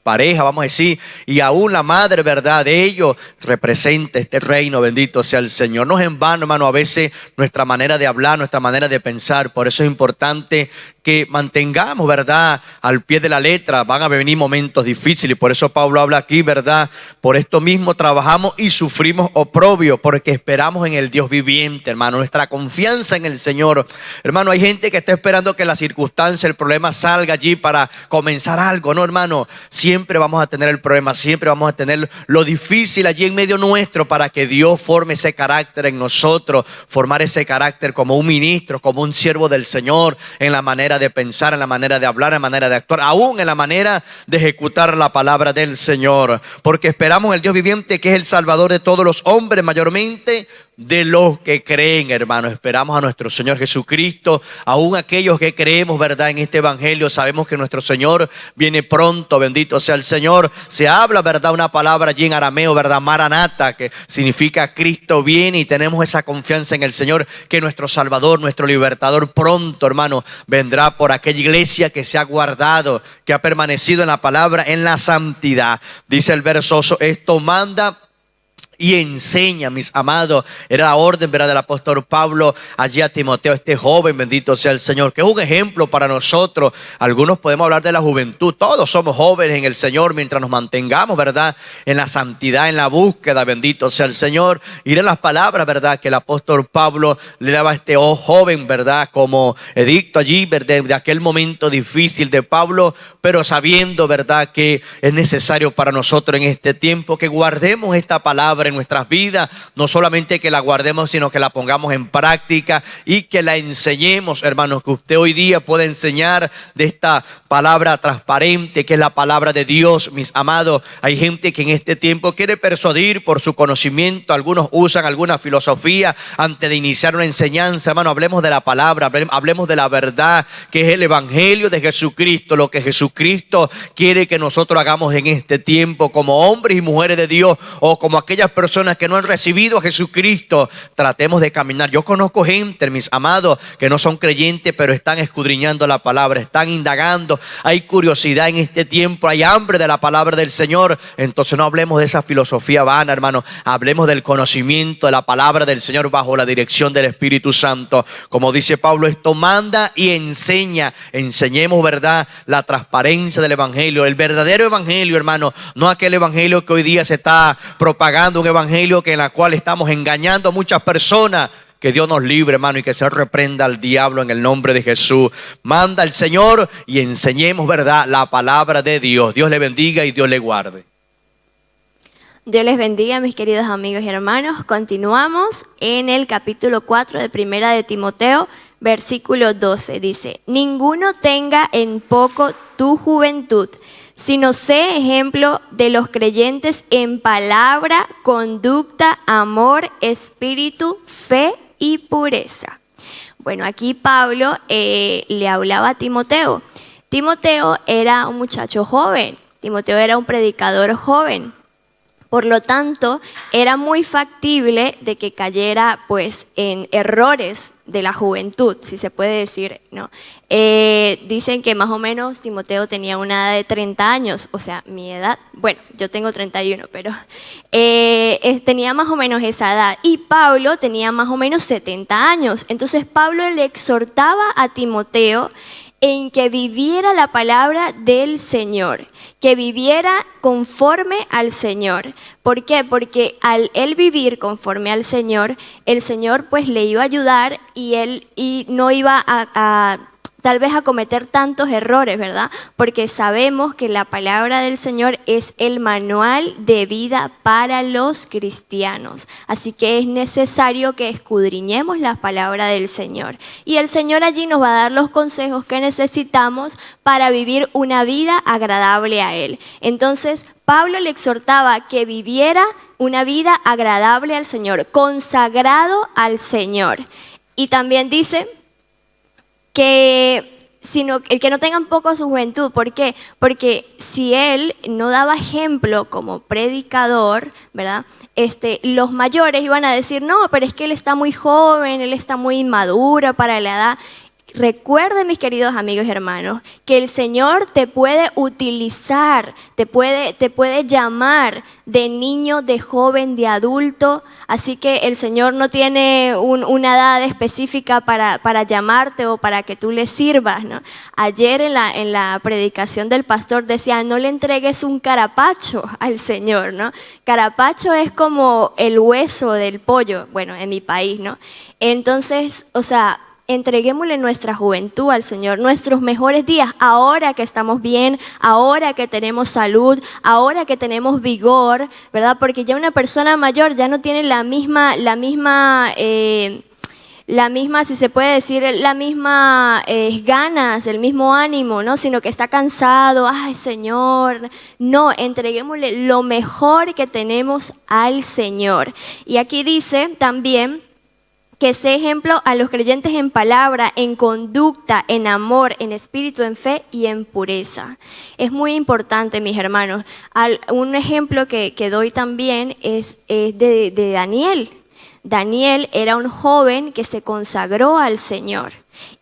parejas, vamos a decir, y aún la madre, ¿verdad?, de ellos representa este reino, bendito sea el Señor. No es en vano, hermano, a veces nuestra manera de hablar, nuestra manera de pensar. Por eso es importante que mantengamos, ¿verdad?, al pie de la letra. Van a venir momentos difíciles, y por eso Pablo habla aquí, ¿verdad? Por esto mismo trabajamos y sufrimos oprobio, porque esperamos en el Dios viviente, hermano. Nuestra confianza en el Señor. Hermano, hay gente que está esperando que la circunstancia, el problema salga allí para comenzar algo. No, hermano, siempre vamos a tener el problema, siempre vamos a tener lo difícil allí en medio nuestro, para que Dios forme ese carácter en nosotros, formar ese carácter como un ministro, como un siervo del Señor, en la manera de pensar, en la manera de hablar, en la manera de actuar, aún en la manera de ejecutar la palabra del Señor, porque esperamos en el Dios viviente, que es el Salvador de todos los hombres, mayormente de los que creen, hermano. Esperamos a nuestro Señor Jesucristo, aún aquellos que creemos, ¿verdad?, en este evangelio. Sabemos que nuestro Señor viene pronto, bendito sea el Señor. Se habla, ¿verdad?, una palabra allí en arameo, ¿verdad?, Maranata, que significa Cristo viene, y tenemos esa confianza en el Señor, que nuestro Salvador, nuestro Libertador pronto, hermano, vendrá por aquella iglesia que se ha guardado, que ha permanecido en la palabra, en la santidad. Dice el verso, esto manda y enseña, mis amados. Era la orden, ¿verdad?, del apóstol Pablo allí a Timoteo, este joven, bendito sea el Señor, que es un ejemplo para nosotros. Algunos podemos hablar de la juventud. Todos somos jóvenes en el Señor mientras nos mantengamos, ¿verdad?, en la santidad, en la búsqueda, bendito sea el Señor. Y de las palabras, ¿verdad?, que el apóstol Pablo le daba a este joven, ¿verdad?, como edicto allí, ¿verdad?, de aquel momento difícil de Pablo, pero sabiendo, ¿verdad?, que es necesario para nosotros en este tiempo que guardemos esta palabra palabra en nuestras vidas, no solamente que la guardemos, sino que la pongamos en práctica y que la enseñemos, hermanos, que usted hoy día pueda enseñar de esta palabra transparente que es la palabra de Dios. Mis amados, hay gente que en este tiempo quiere persuadir por su conocimiento, algunos usan alguna filosofía antes de iniciar una enseñanza. Hermano, hablemos de la palabra, hablemos de la verdad, que es el evangelio de Jesucristo, lo que Jesucristo quiere que nosotros hagamos en este tiempo como hombres y mujeres de Dios, o como aquellas personas que no han recibido a Jesucristo. Tratemos de caminar. Yo conozco gente, mis amados, que no son creyentes, pero están escudriñando la palabra, están indagando. Hay curiosidad en este tiempo, hay hambre de la palabra del Señor. Entonces no hablemos de esa filosofía vana, hermano. Hablemos del conocimiento de la palabra del Señor bajo la dirección del Espíritu Santo. Como dice Pablo, esto manda y enseña. Enseñemos, ¿verdad?, la transparencia del evangelio, el verdadero evangelio, hermano. No aquel evangelio que hoy día se está propagando, un evangelio en la cual estamos engañando a muchas personas. Que Dios nos libre, hermano, y que se reprenda al diablo en el nombre de Jesús. Manda el Señor y enseñemos, ¿verdad?, la palabra de Dios. Dios le bendiga y Dios le guarde. Dios les bendiga, mis queridos amigos y hermanos. Continuamos en el capítulo 4 de Primera de Timoteo, versículo 12. Dice: ninguno tenga en poco tu juventud, sino sé ejemplo de los creyentes en palabra, conducta, amor, espíritu, fe y pureza. Bueno, aquí Pablo le hablaba a Timoteo. Timoteo era un muchacho joven, Timoteo era un predicador joven. Por lo tanto, era muy factible de que cayera pues en errores de la juventud, si se puede decir, ¿no? Dicen que más o menos Timoteo tenía una edad de 30 años, o sea, mi edad, bueno, yo tengo 31, pero tenía más o menos esa edad. Y Pablo tenía más o menos 70 años. Entonces Pablo le exhortaba a Timoteo en que viviera la palabra del Señor, que viviera conforme al Señor. ¿Por qué? Porque al él vivir conforme al Señor, el Señor pues le iba a ayudar y no iba a tal vez a cometer tantos errores, ¿verdad? Porque sabemos que la palabra del Señor es el manual de vida para los cristianos. Así que es necesario que escudriñemos la palabra del Señor. Y el Señor allí nos va a dar los consejos que necesitamos para vivir una vida agradable a Él. Entonces, Pablo le exhortaba que viviera una vida agradable al Señor, consagrado al Señor. Y también dice que el que no tengan poco su juventud. ¿Por qué? Porque si él no daba ejemplo como predicador, ¿verdad? Los mayores iban a decir, no, pero es que él está muy joven, él está muy inmaduro para la edad. Recuerden, mis queridos amigos y hermanos, que el Señor te puede utilizar, te puede llamar de niño, de joven, de adulto. Así que el Señor no tiene una edad específica para llamarte o para que tú le sirvas, ¿no? Ayer en la predicación del pastor decía, no le entregues un carapacho al Señor, ¿no? Carapacho es como el hueso del pollo, bueno, en mi país, ¿no? Entonces, o sea, entreguémosle nuestra juventud al Señor, nuestros mejores días, ahora que estamos bien, ahora que tenemos salud, ahora que tenemos vigor, ¿verdad? Porque ya una persona mayor ya no tiene la misma, si se puede decir, la misma ganas, el mismo ánimo, ¿no? Sino que está cansado, ay Señor, no, entreguémosle lo mejor que tenemos al Señor. Y aquí dice también que sea ejemplo a los creyentes en palabra, en conducta, en amor, en espíritu, en fe y en pureza. Es muy importante, mis hermanos. Un ejemplo que doy también es de Daniel. Daniel era un joven que se consagró al Señor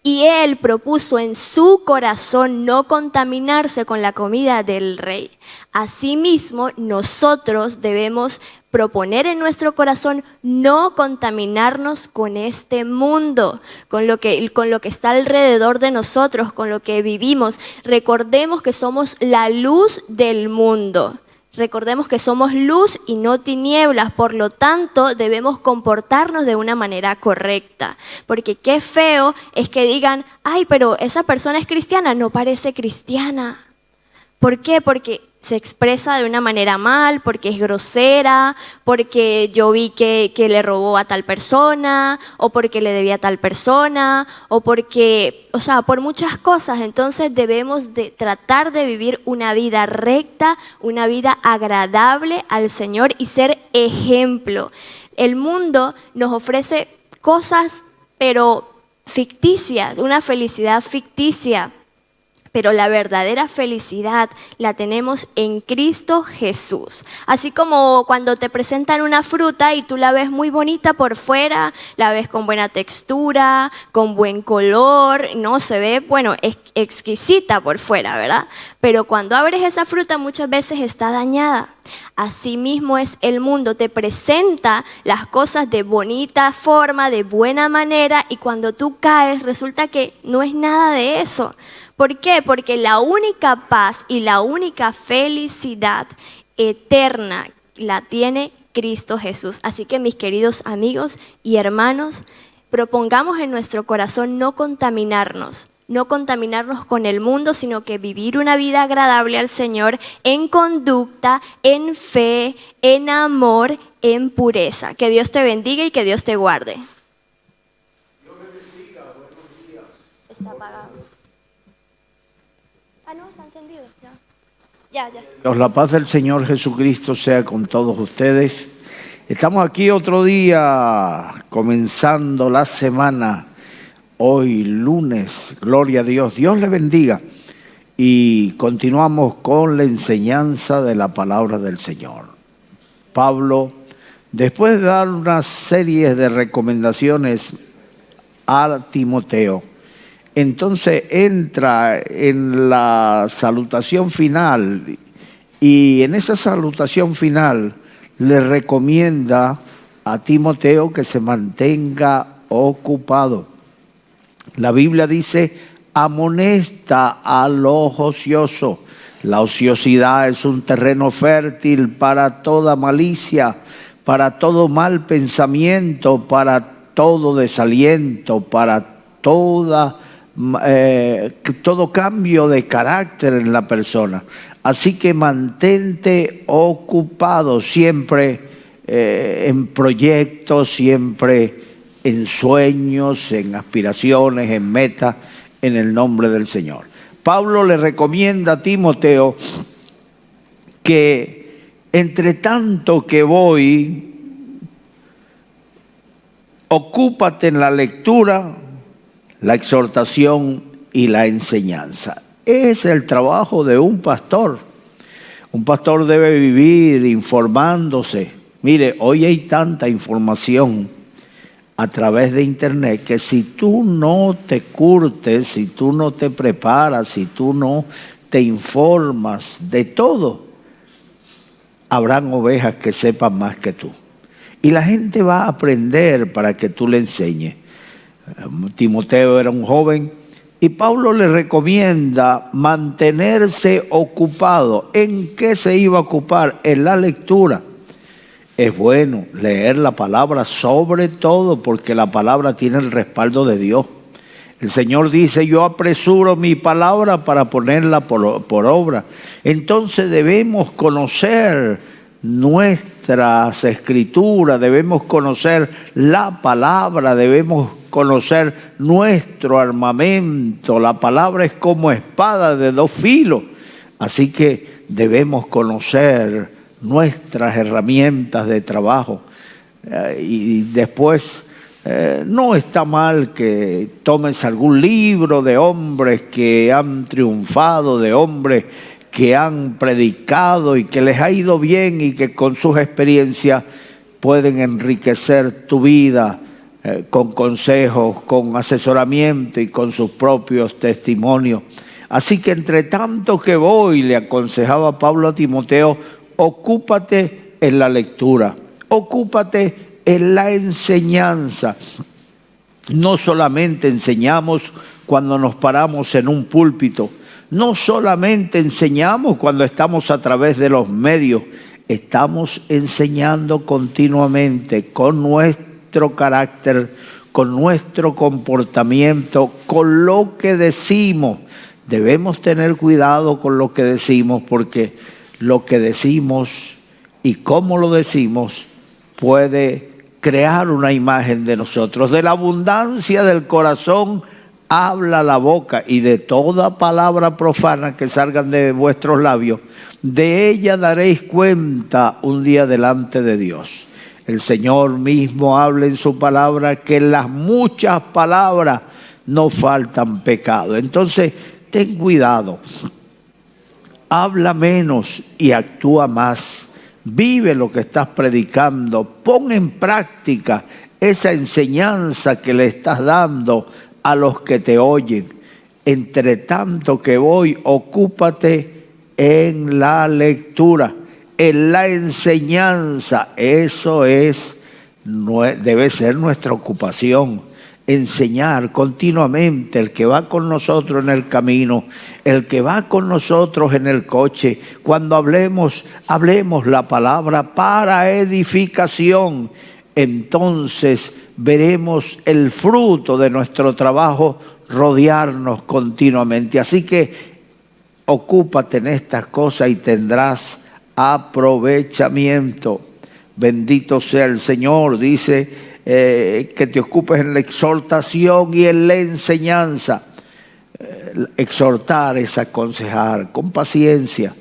y él propuso en su corazón no contaminarse con la comida del rey. Asimismo, nosotros debemos proponer en nuestro corazón no contaminarnos con este mundo, con lo que está alrededor de nosotros, con lo que vivimos. Recordemos que somos la luz del mundo. Recordemos que somos luz y no tinieblas, por lo tanto debemos comportarnos de una manera correcta. Porque qué feo es que digan, ay, pero esa persona es cristiana, no parece cristiana. ¿Por qué? Porque se expresa de una manera mal, porque es grosera, porque yo vi que le robó a tal persona, o porque le debía a tal persona, o porque, o sea, por muchas cosas. Entonces debemos de tratar de vivir una vida recta, una vida agradable al Señor y ser ejemplo. El mundo nos ofrece cosas, pero ficticias, una felicidad ficticia. Pero la verdadera felicidad la tenemos en Cristo Jesús. Así como cuando te presentan una fruta y tú la ves muy bonita por fuera, la ves con buena textura, con buen color, no se ve, bueno, exquisita por fuera, ¿verdad? Pero cuando abres esa fruta muchas veces está dañada. Así mismo es el mundo, te presenta las cosas de bonita forma, de buena manera, y cuando tú caes resulta que no es nada de eso. ¿Por qué? Porque la única paz y la única felicidad eterna la tiene Cristo Jesús. Así que, mis queridos amigos y hermanos, propongamos en nuestro corazón no contaminarnos con el mundo, sino que vivir una vida agradable al Señor en conducta, en fe, en amor, en pureza. Que Dios te bendiga y que Dios te guarde. Dios me bendiga, buenos días. Está apagado. Ah, no, está encendido. Ya. Dios, la paz del Señor Jesucristo sea con todos ustedes. Estamos aquí otro día, comenzando la semana. Hoy lunes, gloria a Dios. Dios le bendiga. Y continuamos con la enseñanza de la palabra del Señor. Pablo, después de dar una serie de recomendaciones a Timoteo, entonces entra en la salutación final, y en esa salutación final le recomienda a Timoteo que se mantenga ocupado. La Biblia dice: amonesta a los ociosos. La ociosidad es un terreno fértil para toda malicia, para todo mal pensamiento, para todo desaliento, para todo cambio de carácter en la persona. Así que mantente ocupado siempre en proyectos, siempre en sueños, en aspiraciones, en metas, en el nombre del Señor. Pablo le recomienda a Timoteo que entre tanto que voy, ocúpate en la lectura, la exhortación y la enseñanza. Es el trabajo de un pastor. Un pastor debe vivir informándose. Mire, hoy hay tanta información a través de internet que si tú no te curtes, si tú no te preparas, si tú no te informas de todo, habrán ovejas que sepan más que tú. Y la gente va a aprender para que tú le enseñes. Timoteo era un joven y Pablo le recomienda mantenerse ocupado. ¿En qué se iba a ocupar? En la lectura. Es bueno leer la palabra sobre todo porque la palabra tiene el respaldo de Dios. El Señor dice: yo apresuro mi palabra para ponerla por obra. Entonces debemos conocer nuestras escrituras, debemos conocer la palabra, debemos conocer nuestro armamento. La palabra es como espada de dos filos. Así que debemos conocer nuestras herramientas de trabajo. Y después no está mal que tomes algún libro de hombres que han triunfado, de hombres que han predicado y que les ha ido bien y que con sus experiencias pueden enriquecer tu vida con consejos, con asesoramiento y con sus propios testimonios. Así que entre tanto que voy, le aconsejaba Pablo a Timoteo, ocúpate en la lectura, ocúpate en la enseñanza. No solamente enseñamos cuando nos paramos en un púlpito, no solamente enseñamos cuando estamos a través de los medios, estamos enseñando continuamente con nuestro carácter, con nuestro comportamiento, con lo que decimos. Debemos tener cuidado con lo que decimos, porque lo que decimos y cómo lo decimos puede crear una imagen de nosotros. De la abundancia del corazón habla la boca, y de toda palabra profana que salgan de vuestros labios, de ella daréis cuenta un día delante de Dios. El Señor mismo habla en su palabra que en las muchas palabras no faltan pecado. Entonces, ten cuidado. Habla menos y actúa más. Vive lo que estás predicando. Pon en práctica esa enseñanza que le estás dando a los que te oyen. Entre tanto que voy, ocúpate en la lectura, en la enseñanza. Eso debe ser nuestra ocupación. Enseñar continuamente. El que va con nosotros en el camino, el que va con nosotros en el coche, cuando hablemos la palabra para edificación. Entonces veremos el fruto de nuestro trabajo rodearnos continuamente. Así que ocúpate en estas cosas y tendrás aprovechamiento. Bendito sea el Señor. Dice que te ocupes en la exhortación y en la enseñanza. Exhortar es aconsejar con paciencia.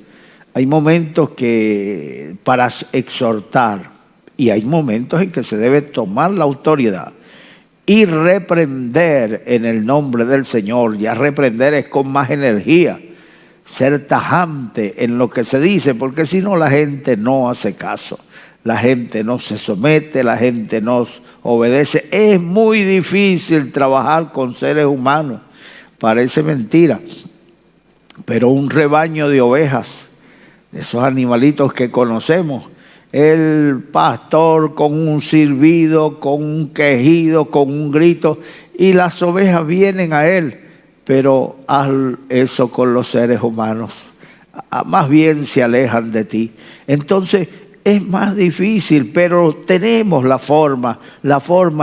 Hay momentos que para exhortar, y hay momentos en que se debe tomar la autoridad y reprender en el nombre del Señor. Ya reprender es con más energía, ser tajante en lo que se dice, porque si no la gente no hace caso, la gente no se somete, la gente no obedece. Es muy difícil trabajar con seres humanos, parece mentira, pero un rebaño de ovejas, de esos animalitos que conocemos, el pastor con un silbido, con un quejido, con un grito, y las ovejas vienen a él. Pero haz eso con los seres humanos, más bien se alejan de ti. Entonces es más difícil, pero tenemos la forma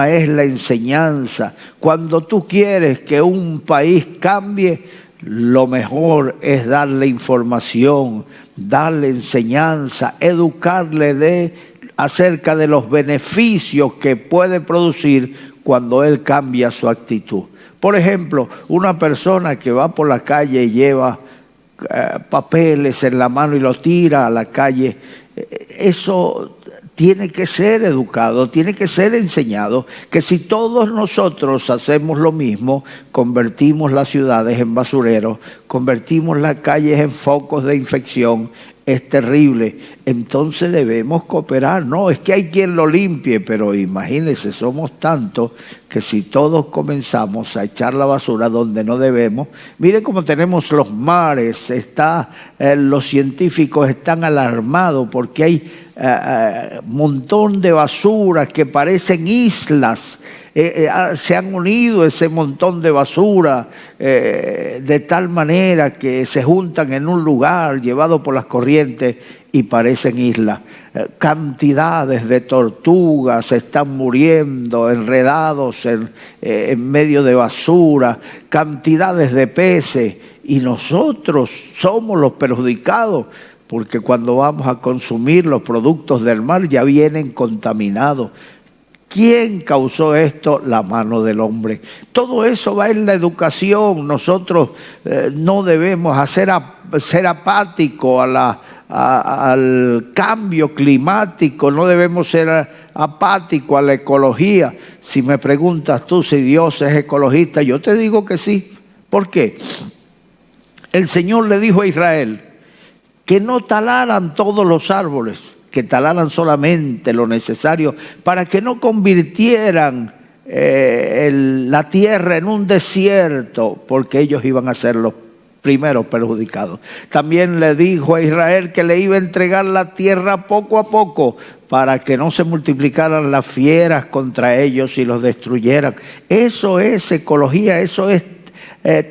es la enseñanza. Cuando tú quieres que un país cambie, lo mejor es darle información, darle enseñanza, educarle acerca de los beneficios que puede producir cuando él cambia su actitud. Por ejemplo, una persona que va por la calle y lleva papeles en la mano y los tira a la calle, eso tiene que ser educado, tiene que ser enseñado, que si todos nosotros hacemos lo mismo, convertimos las ciudades en basureros, convertimos las calles en focos de infección. Es terrible. Entonces debemos cooperar. No, es que hay quien lo limpie, pero imagínense, somos tantos que si todos comenzamos a echar la basura donde no debemos, mire cómo tenemos los mares, los científicos están alarmados porque hay un montón de basura que parecen islas. Se han unido ese montón de basura de tal manera que se juntan en un lugar llevado por las corrientes y parecen islas. Cantidades de tortugas están muriendo enredados en medio de basura, cantidades de peces, y nosotros somos los perjudicados, porque cuando vamos a consumir los productos del mar ya vienen contaminados. ¿Quién causó esto? La mano del hombre. Todo eso va en la educación. Nosotros no debemos ser apáticos al cambio climático, no debemos ser apáticos a la ecología. Si me preguntas tú si Dios es ecologista, yo te digo que sí. ¿Por qué? El Señor le dijo a Israel que no talaran todos los árboles, que talaran solamente lo necesario para que no convirtieran la tierra en un desierto, porque ellos iban a ser los primeros perjudicados. También le dijo a Israel que le iba a entregar la tierra poco a poco para que no se multiplicaran las fieras contra ellos y los destruyeran. Eso es ecología, eso es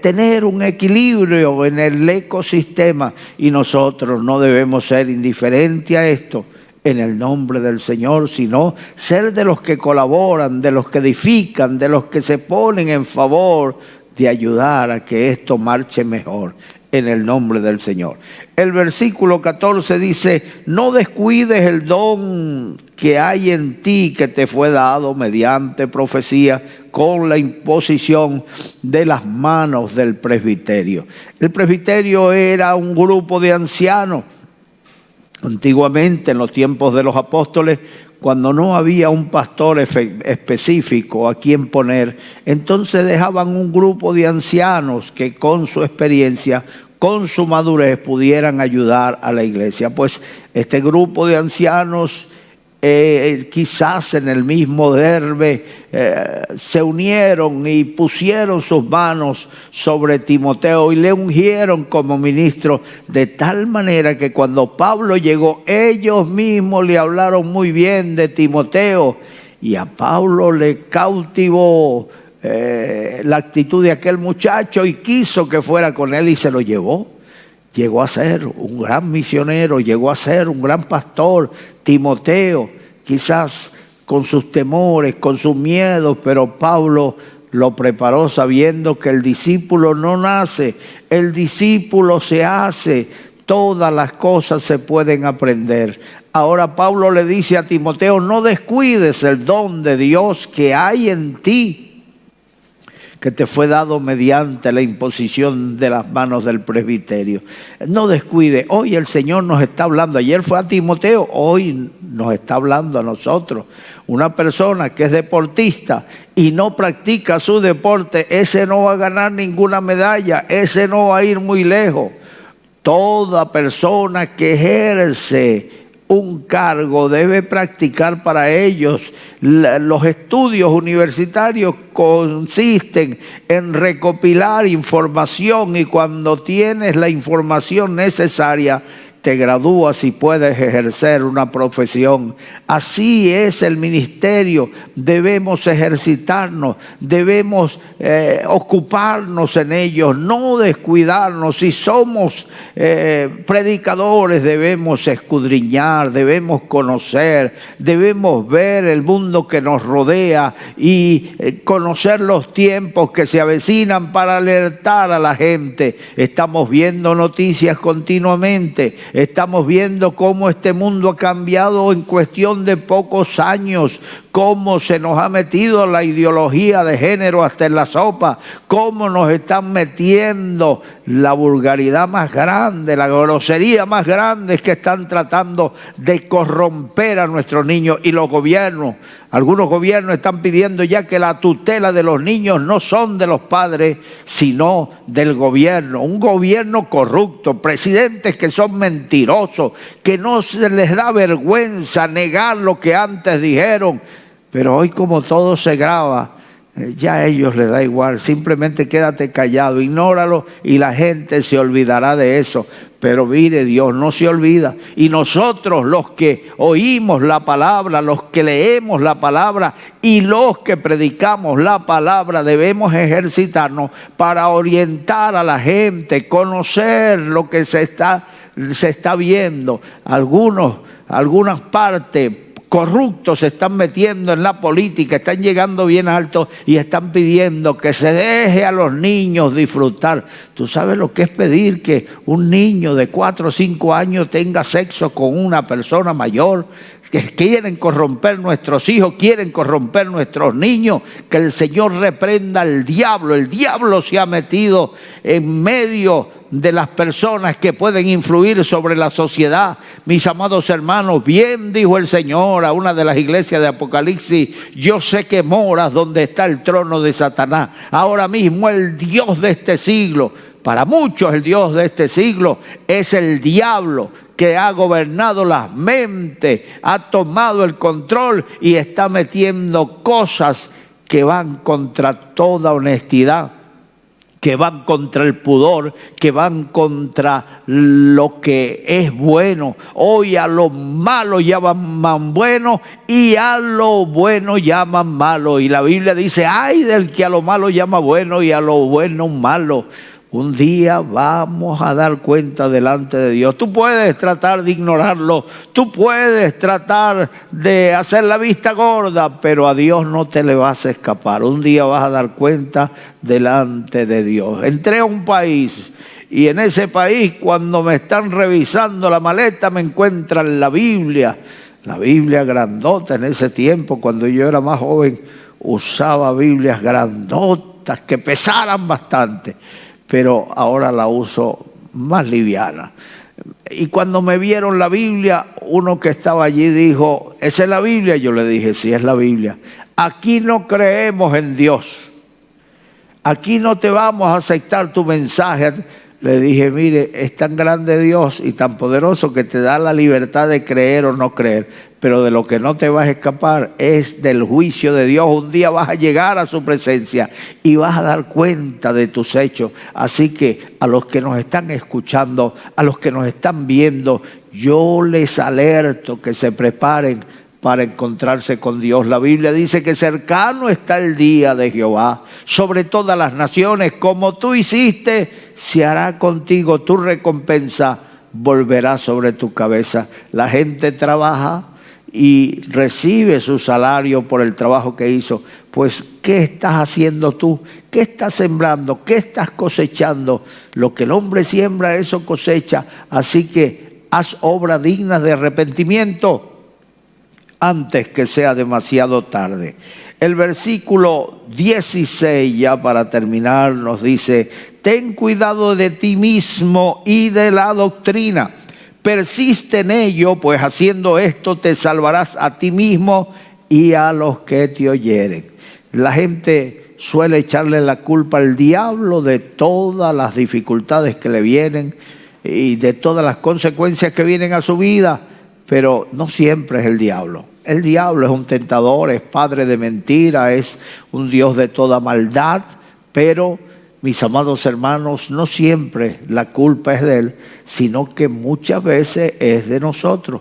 tener un equilibrio en el ecosistema, y nosotros no debemos ser indiferentes a esto en el nombre del Señor, sino ser de los que colaboran, de los que edifican, de los que se ponen en favor de ayudar a que esto marche mejor en el nombre del Señor. El versículo 14 dice, no descuides el don que hay en ti que te fue dado mediante profecía con la imposición de las manos del presbiterio. El presbiterio era un grupo de ancianos. Antiguamente, en los tiempos de los apóstoles, cuando no había un pastor específico a quien poner, entonces dejaban un grupo de ancianos que con su experiencia, con su madurez, pudieran ayudar a la iglesia. Pues este grupo de ancianos, quizás en el mismo Derbe, se unieron y pusieron sus manos sobre Timoteo y le ungieron como ministro, de tal manera que cuando Pablo llegó, ellos mismos le hablaron muy bien de Timoteo, y a Pablo le cautivó la actitud de aquel muchacho y quiso que fuera con él y se lo llevó. Llegó a ser un gran misionero, llegó a ser un gran pastor, Timoteo, quizás con sus temores, con sus miedos, pero Pablo lo preparó sabiendo que el discípulo no nace, el discípulo se hace, todas las cosas se pueden aprender. Ahora Pablo le dice a Timoteo, no descuides el don de Dios que hay en ti, que te fue dado mediante la imposición de las manos del presbiterio. No descuide. Hoy el Señor nos está hablando. Ayer fue a Timoteo, hoy nos está hablando a nosotros. Una persona que es deportista y no practica su deporte, ese no va a ganar ninguna medalla, ese no va a ir muy lejos. Toda persona que ejerce un cargo debe practicar para ellos. Los estudios universitarios consisten en recopilar información, y cuando tienes la información necesaria te gradúas y puedes ejercer una profesión. Así es el ministerio. Debemos ejercitarnos, debemos ocuparnos en ellos, no descuidarnos. Si somos predicadores, debemos escudriñar, debemos conocer, debemos ver el mundo que nos rodea y conocer los tiempos que se avecinan para alertar a la gente. Estamos viendo noticias continuamente. Estamos viendo cómo este mundo ha cambiado en cuestión de pocos años, cómo se nos ha metido la ideología de género hasta en la sopa, cómo nos están metiendo la vulgaridad más grande, la grosería más grande, que están tratando de corromper a nuestros niños. Y los gobiernos, algunos gobiernos están pidiendo ya que la tutela de los niños no son de los padres, sino del gobierno. Un gobierno corrupto, presidentes que son mentirosos, que no se les da vergüenza negar lo que antes dijeron. Pero hoy, como todo se graba, ya a ellos les da igual. Simplemente quédate callado, ignóralo y la gente se olvidará de eso. Pero mire, Dios no se olvida. Y nosotros, los que oímos la palabra, los que leemos la palabra y los que predicamos la palabra, debemos ejercitarnos para orientar a la gente, conocer lo que se está viendo. Algunas partes corruptos se están metiendo en la política, están llegando bien alto y están pidiendo que se deje a los niños disfrutar. ¿Tú sabes lo que es pedir que un niño de 4 o 5 años tenga sexo con una persona mayor? Que quieren corromper nuestros hijos, quieren corromper nuestros niños. Que el Señor reprenda al diablo. El diablo se ha metido en medio de las personas que pueden influir sobre la sociedad. Mis amados hermanos, bien dijo el Señor a una de las iglesias de Apocalipsis: yo sé que moras donde está el trono de Satanás. Ahora mismo el Dios de este siglo, para muchos el Dios de este siglo es el diablo, que ha gobernado las mentes, ha tomado el control y está metiendo cosas que van contra toda honestidad, que van contra el pudor, que van contra lo que es bueno. Hoy a lo malo llaman bueno y a lo bueno llaman malo. Y la Biblia dice: ay del que a lo malo llama bueno y a lo bueno malo. Un día vamos a dar cuenta delante de Dios. Tú puedes tratar de ignorarlo, tú puedes tratar de hacer la vista gorda, pero a Dios no te le vas a escapar. Un día vas a dar cuenta delante de Dios. Entré a un país y en ese país, cuando me están revisando la maleta, me encuentran la Biblia grandota. En ese tiempo, cuando yo era más joven, usaba Biblias grandotas que pesaran bastante, pero ahora la uso más liviana. Y cuando me vieron la Biblia, uno que estaba allí dijo, ¿esa es la Biblia? Yo le dije, sí, es la Biblia. Aquí no creemos en Dios. Aquí no te vamos a aceptar tu mensaje. Le dije, mire, es tan grande Dios y tan poderoso que te da la libertad de creer o no creer, pero de lo que no te vas a escapar es del juicio de Dios. Un día vas a llegar a su presencia y vas a dar cuenta de tus hechos. Así que a los que nos están escuchando, a los que nos están viendo, yo les alerto que se preparen para encontrarse con Dios. La Biblia dice que cercano está el día de Jehová sobre todas las naciones. Como tú hiciste, se hará contigo, tu recompensa volverá sobre tu cabeza. La gente trabaja y recibe su salario por el trabajo que hizo. Pues, ¿qué estás haciendo tú? ¿Qué estás sembrando? ¿Qué estás cosechando? Lo que el hombre siembra, eso cosecha. Así que haz obras dignas de arrepentimiento antes que sea demasiado tarde. El versículo 16, ya para terminar, nos dice, ten cuidado de ti mismo y de la doctrina. Persiste en ello, pues haciendo esto te salvarás a ti mismo y a los que te oyeren. La gente suele echarle la culpa al diablo de todas las dificultades que le vienen y de todas las consecuencias que vienen a su vida, pero no siempre es el diablo. El diablo es un tentador, es padre de mentira, es un Dios de toda maldad, pero, mis amados hermanos, no siempre la culpa es de él, sino que muchas veces es de nosotros,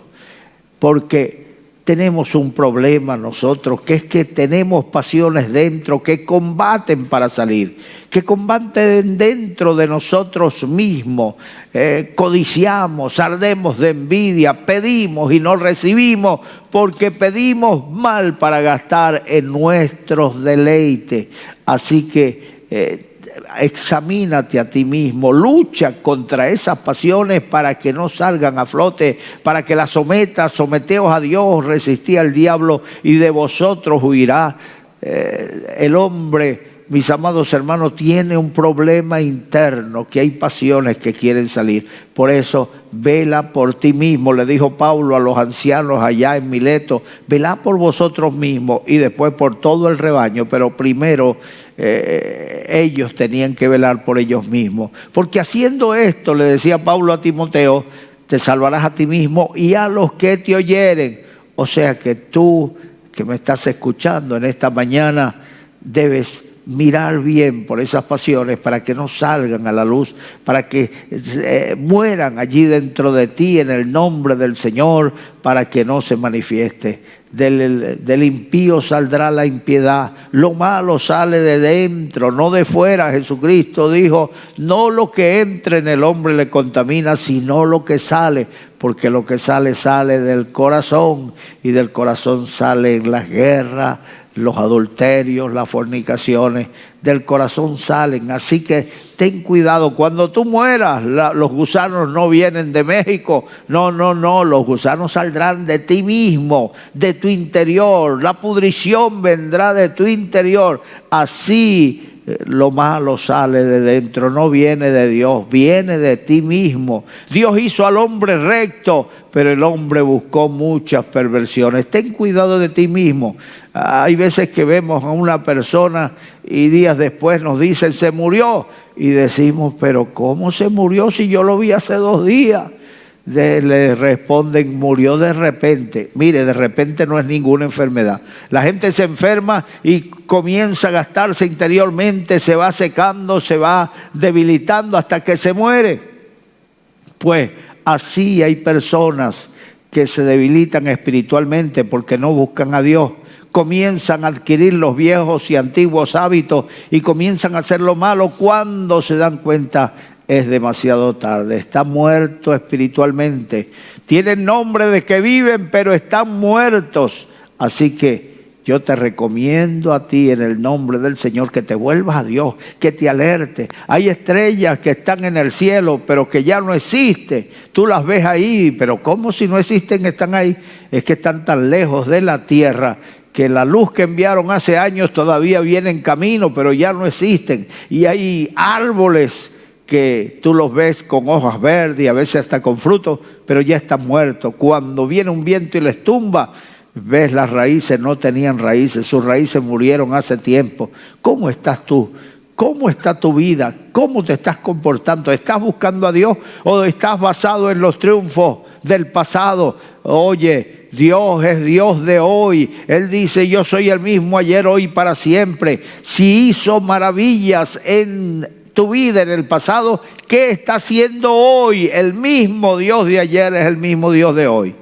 porque tenemos un problema nosotros, que es que tenemos pasiones dentro que combaten para salir, que combaten dentro de nosotros mismos. Codiciamos, ardemos de envidia, pedimos y no recibimos, porque pedimos mal para gastar en nuestros deleites. Así que examínate a ti mismo, lucha contra esas pasiones para que no salgan a flote, para que las sometas, someteos a Dios, resistí al diablo y de vosotros huirá. El hombre, mis amados hermanos, tiene un problema interno, que hay pasiones que quieren salir. Por eso, vela por ti mismo, le dijo Pablo a los ancianos allá en Mileto, velá por vosotros mismos y después por todo el rebaño, pero primero ellos tenían que velar por ellos mismos. Porque haciendo esto, le decía Pablo a Timoteo, te salvarás a ti mismo y a los que te oyeren. O sea que tú, que me estás escuchando en esta mañana, debes mirar bien por esas pasiones para que no salgan a la luz, para que mueran allí dentro de ti en el nombre del Señor, para que no se manifieste. Del impío saldrá la impiedad, lo malo sale de dentro, no de fuera. Jesucristo dijo, no lo que entre en el hombre le contamina, sino lo que sale, porque lo que sale, sale del corazón, y del corazón salen las guerras, los adulterios, las fornicaciones, del corazón salen. Así que ten cuidado, cuando tú mueras, los gusanos no vienen de México, no, los gusanos saldrán de ti mismo, de tu interior, la pudrición vendrá de tu interior. Así lo malo sale de dentro, no viene de Dios, viene de ti mismo. Dios hizo al hombre recto, pero el hombre buscó muchas perversiones. Ten cuidado de ti mismo. Hay veces que vemos a una persona y días después nos dicen, se murió. Y decimos, pero ¿cómo se murió si yo lo vi hace 2 días? Le responden, murió de repente. Mire, de repente no es ninguna enfermedad. La gente se enferma y comienza a gastarse interiormente, se va secando, se va debilitando hasta que se muere. Pues así hay personas que se debilitan espiritualmente porque no buscan a Dios. comienzan a adquirir los viejos y antiguos hábitos y comienzan a hacer lo malo. Cuando se dan cuenta es demasiado tarde. Están muertos espiritualmente. Tienen nombre de que viven, pero están muertos. Así que yo te recomiendo a ti en el nombre del Señor que te vuelvas a Dios, que te alerte. Hay estrellas que están en el cielo, pero que ya no existen. Tú las ves ahí, pero ¿cómo si no existen están ahí? Es que están tan lejos de la tierra que la luz que enviaron hace años todavía viene en camino, pero ya no existen. Y hay árboles que tú los ves con hojas verdes y a veces hasta con frutos, pero ya están muertos. Cuando viene un viento y les tumba, ves las raíces, no tenían raíces, sus raíces murieron hace tiempo. ¿Cómo estás tú? ¿Cómo está tu vida? ¿Cómo te estás comportando? ¿Estás buscando a Dios o estás basado en los triunfos del pasado? Oye, Dios es Dios de hoy. Él dice, yo soy el mismo ayer, hoy, para siempre. Si hizo maravillas en tu vida en el pasado, ¿qué está haciendo hoy? El mismo Dios de ayer es el mismo Dios de hoy.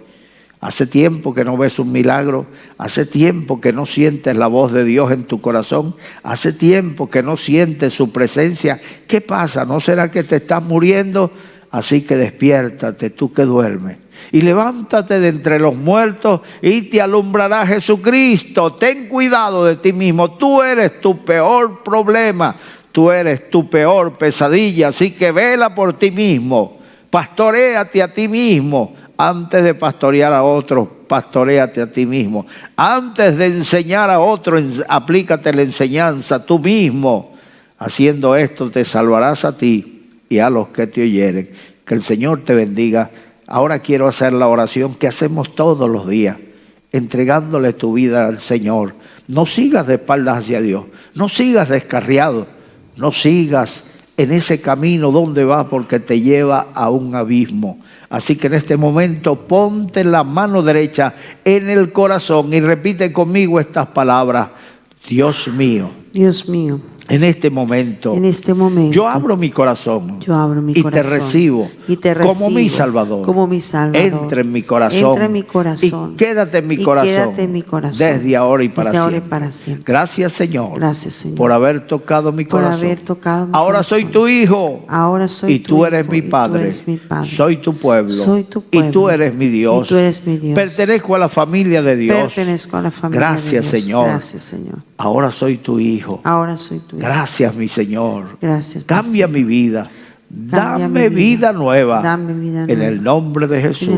Hace tiempo que no ves un milagro, hace tiempo que no sientes la voz de Dios en tu corazón, hace tiempo que no sientes su presencia. ¿Qué pasa? ¿No será que te estás muriendo? Así que despiértate, tú que duermes, y levántate de entre los muertos y te alumbrará Jesucristo. Ten cuidado de ti mismo, tú eres tu peor problema, tú eres tu peor pesadilla, así que vela por ti mismo, pastoréate a ti mismo. Antes de pastorear a otros, pastoréate a ti mismo. Antes de enseñar a otros, aplícate la enseñanza tú mismo. Haciendo esto te salvarás a ti y a los que te oyeren. Que el Señor te bendiga. Ahora quiero hacer la oración que hacemos todos los días, entregándole tu vida al Señor. No sigas de espaldas hacia Dios, no sigas descarriado, no sigas en ese camino donde vas porque te lleva a un abismo. Así que en este momento ponte la mano derecha en el corazón y repite conmigo estas palabras. Dios mío, Dios mío, en este momento, yo abro mi corazón, y te recibo como mi Salvador. Entra en mi corazón, y quédate en mi corazón, desde ahora y para siempre. Gracias, Señor, por haber tocado mi corazón. Ahora soy tu hijo, y tú eres mi Padre. Soy tu pueblo, y tú eres mi Dios. Pertenezco a la familia de Dios. Gracias, Señor. Ahora soy tu hijo. Gracias, mi Señor. Cambia mi vida. Dame vida nueva. En el nombre de Jesús.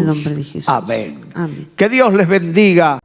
Amén. Que Dios les bendiga.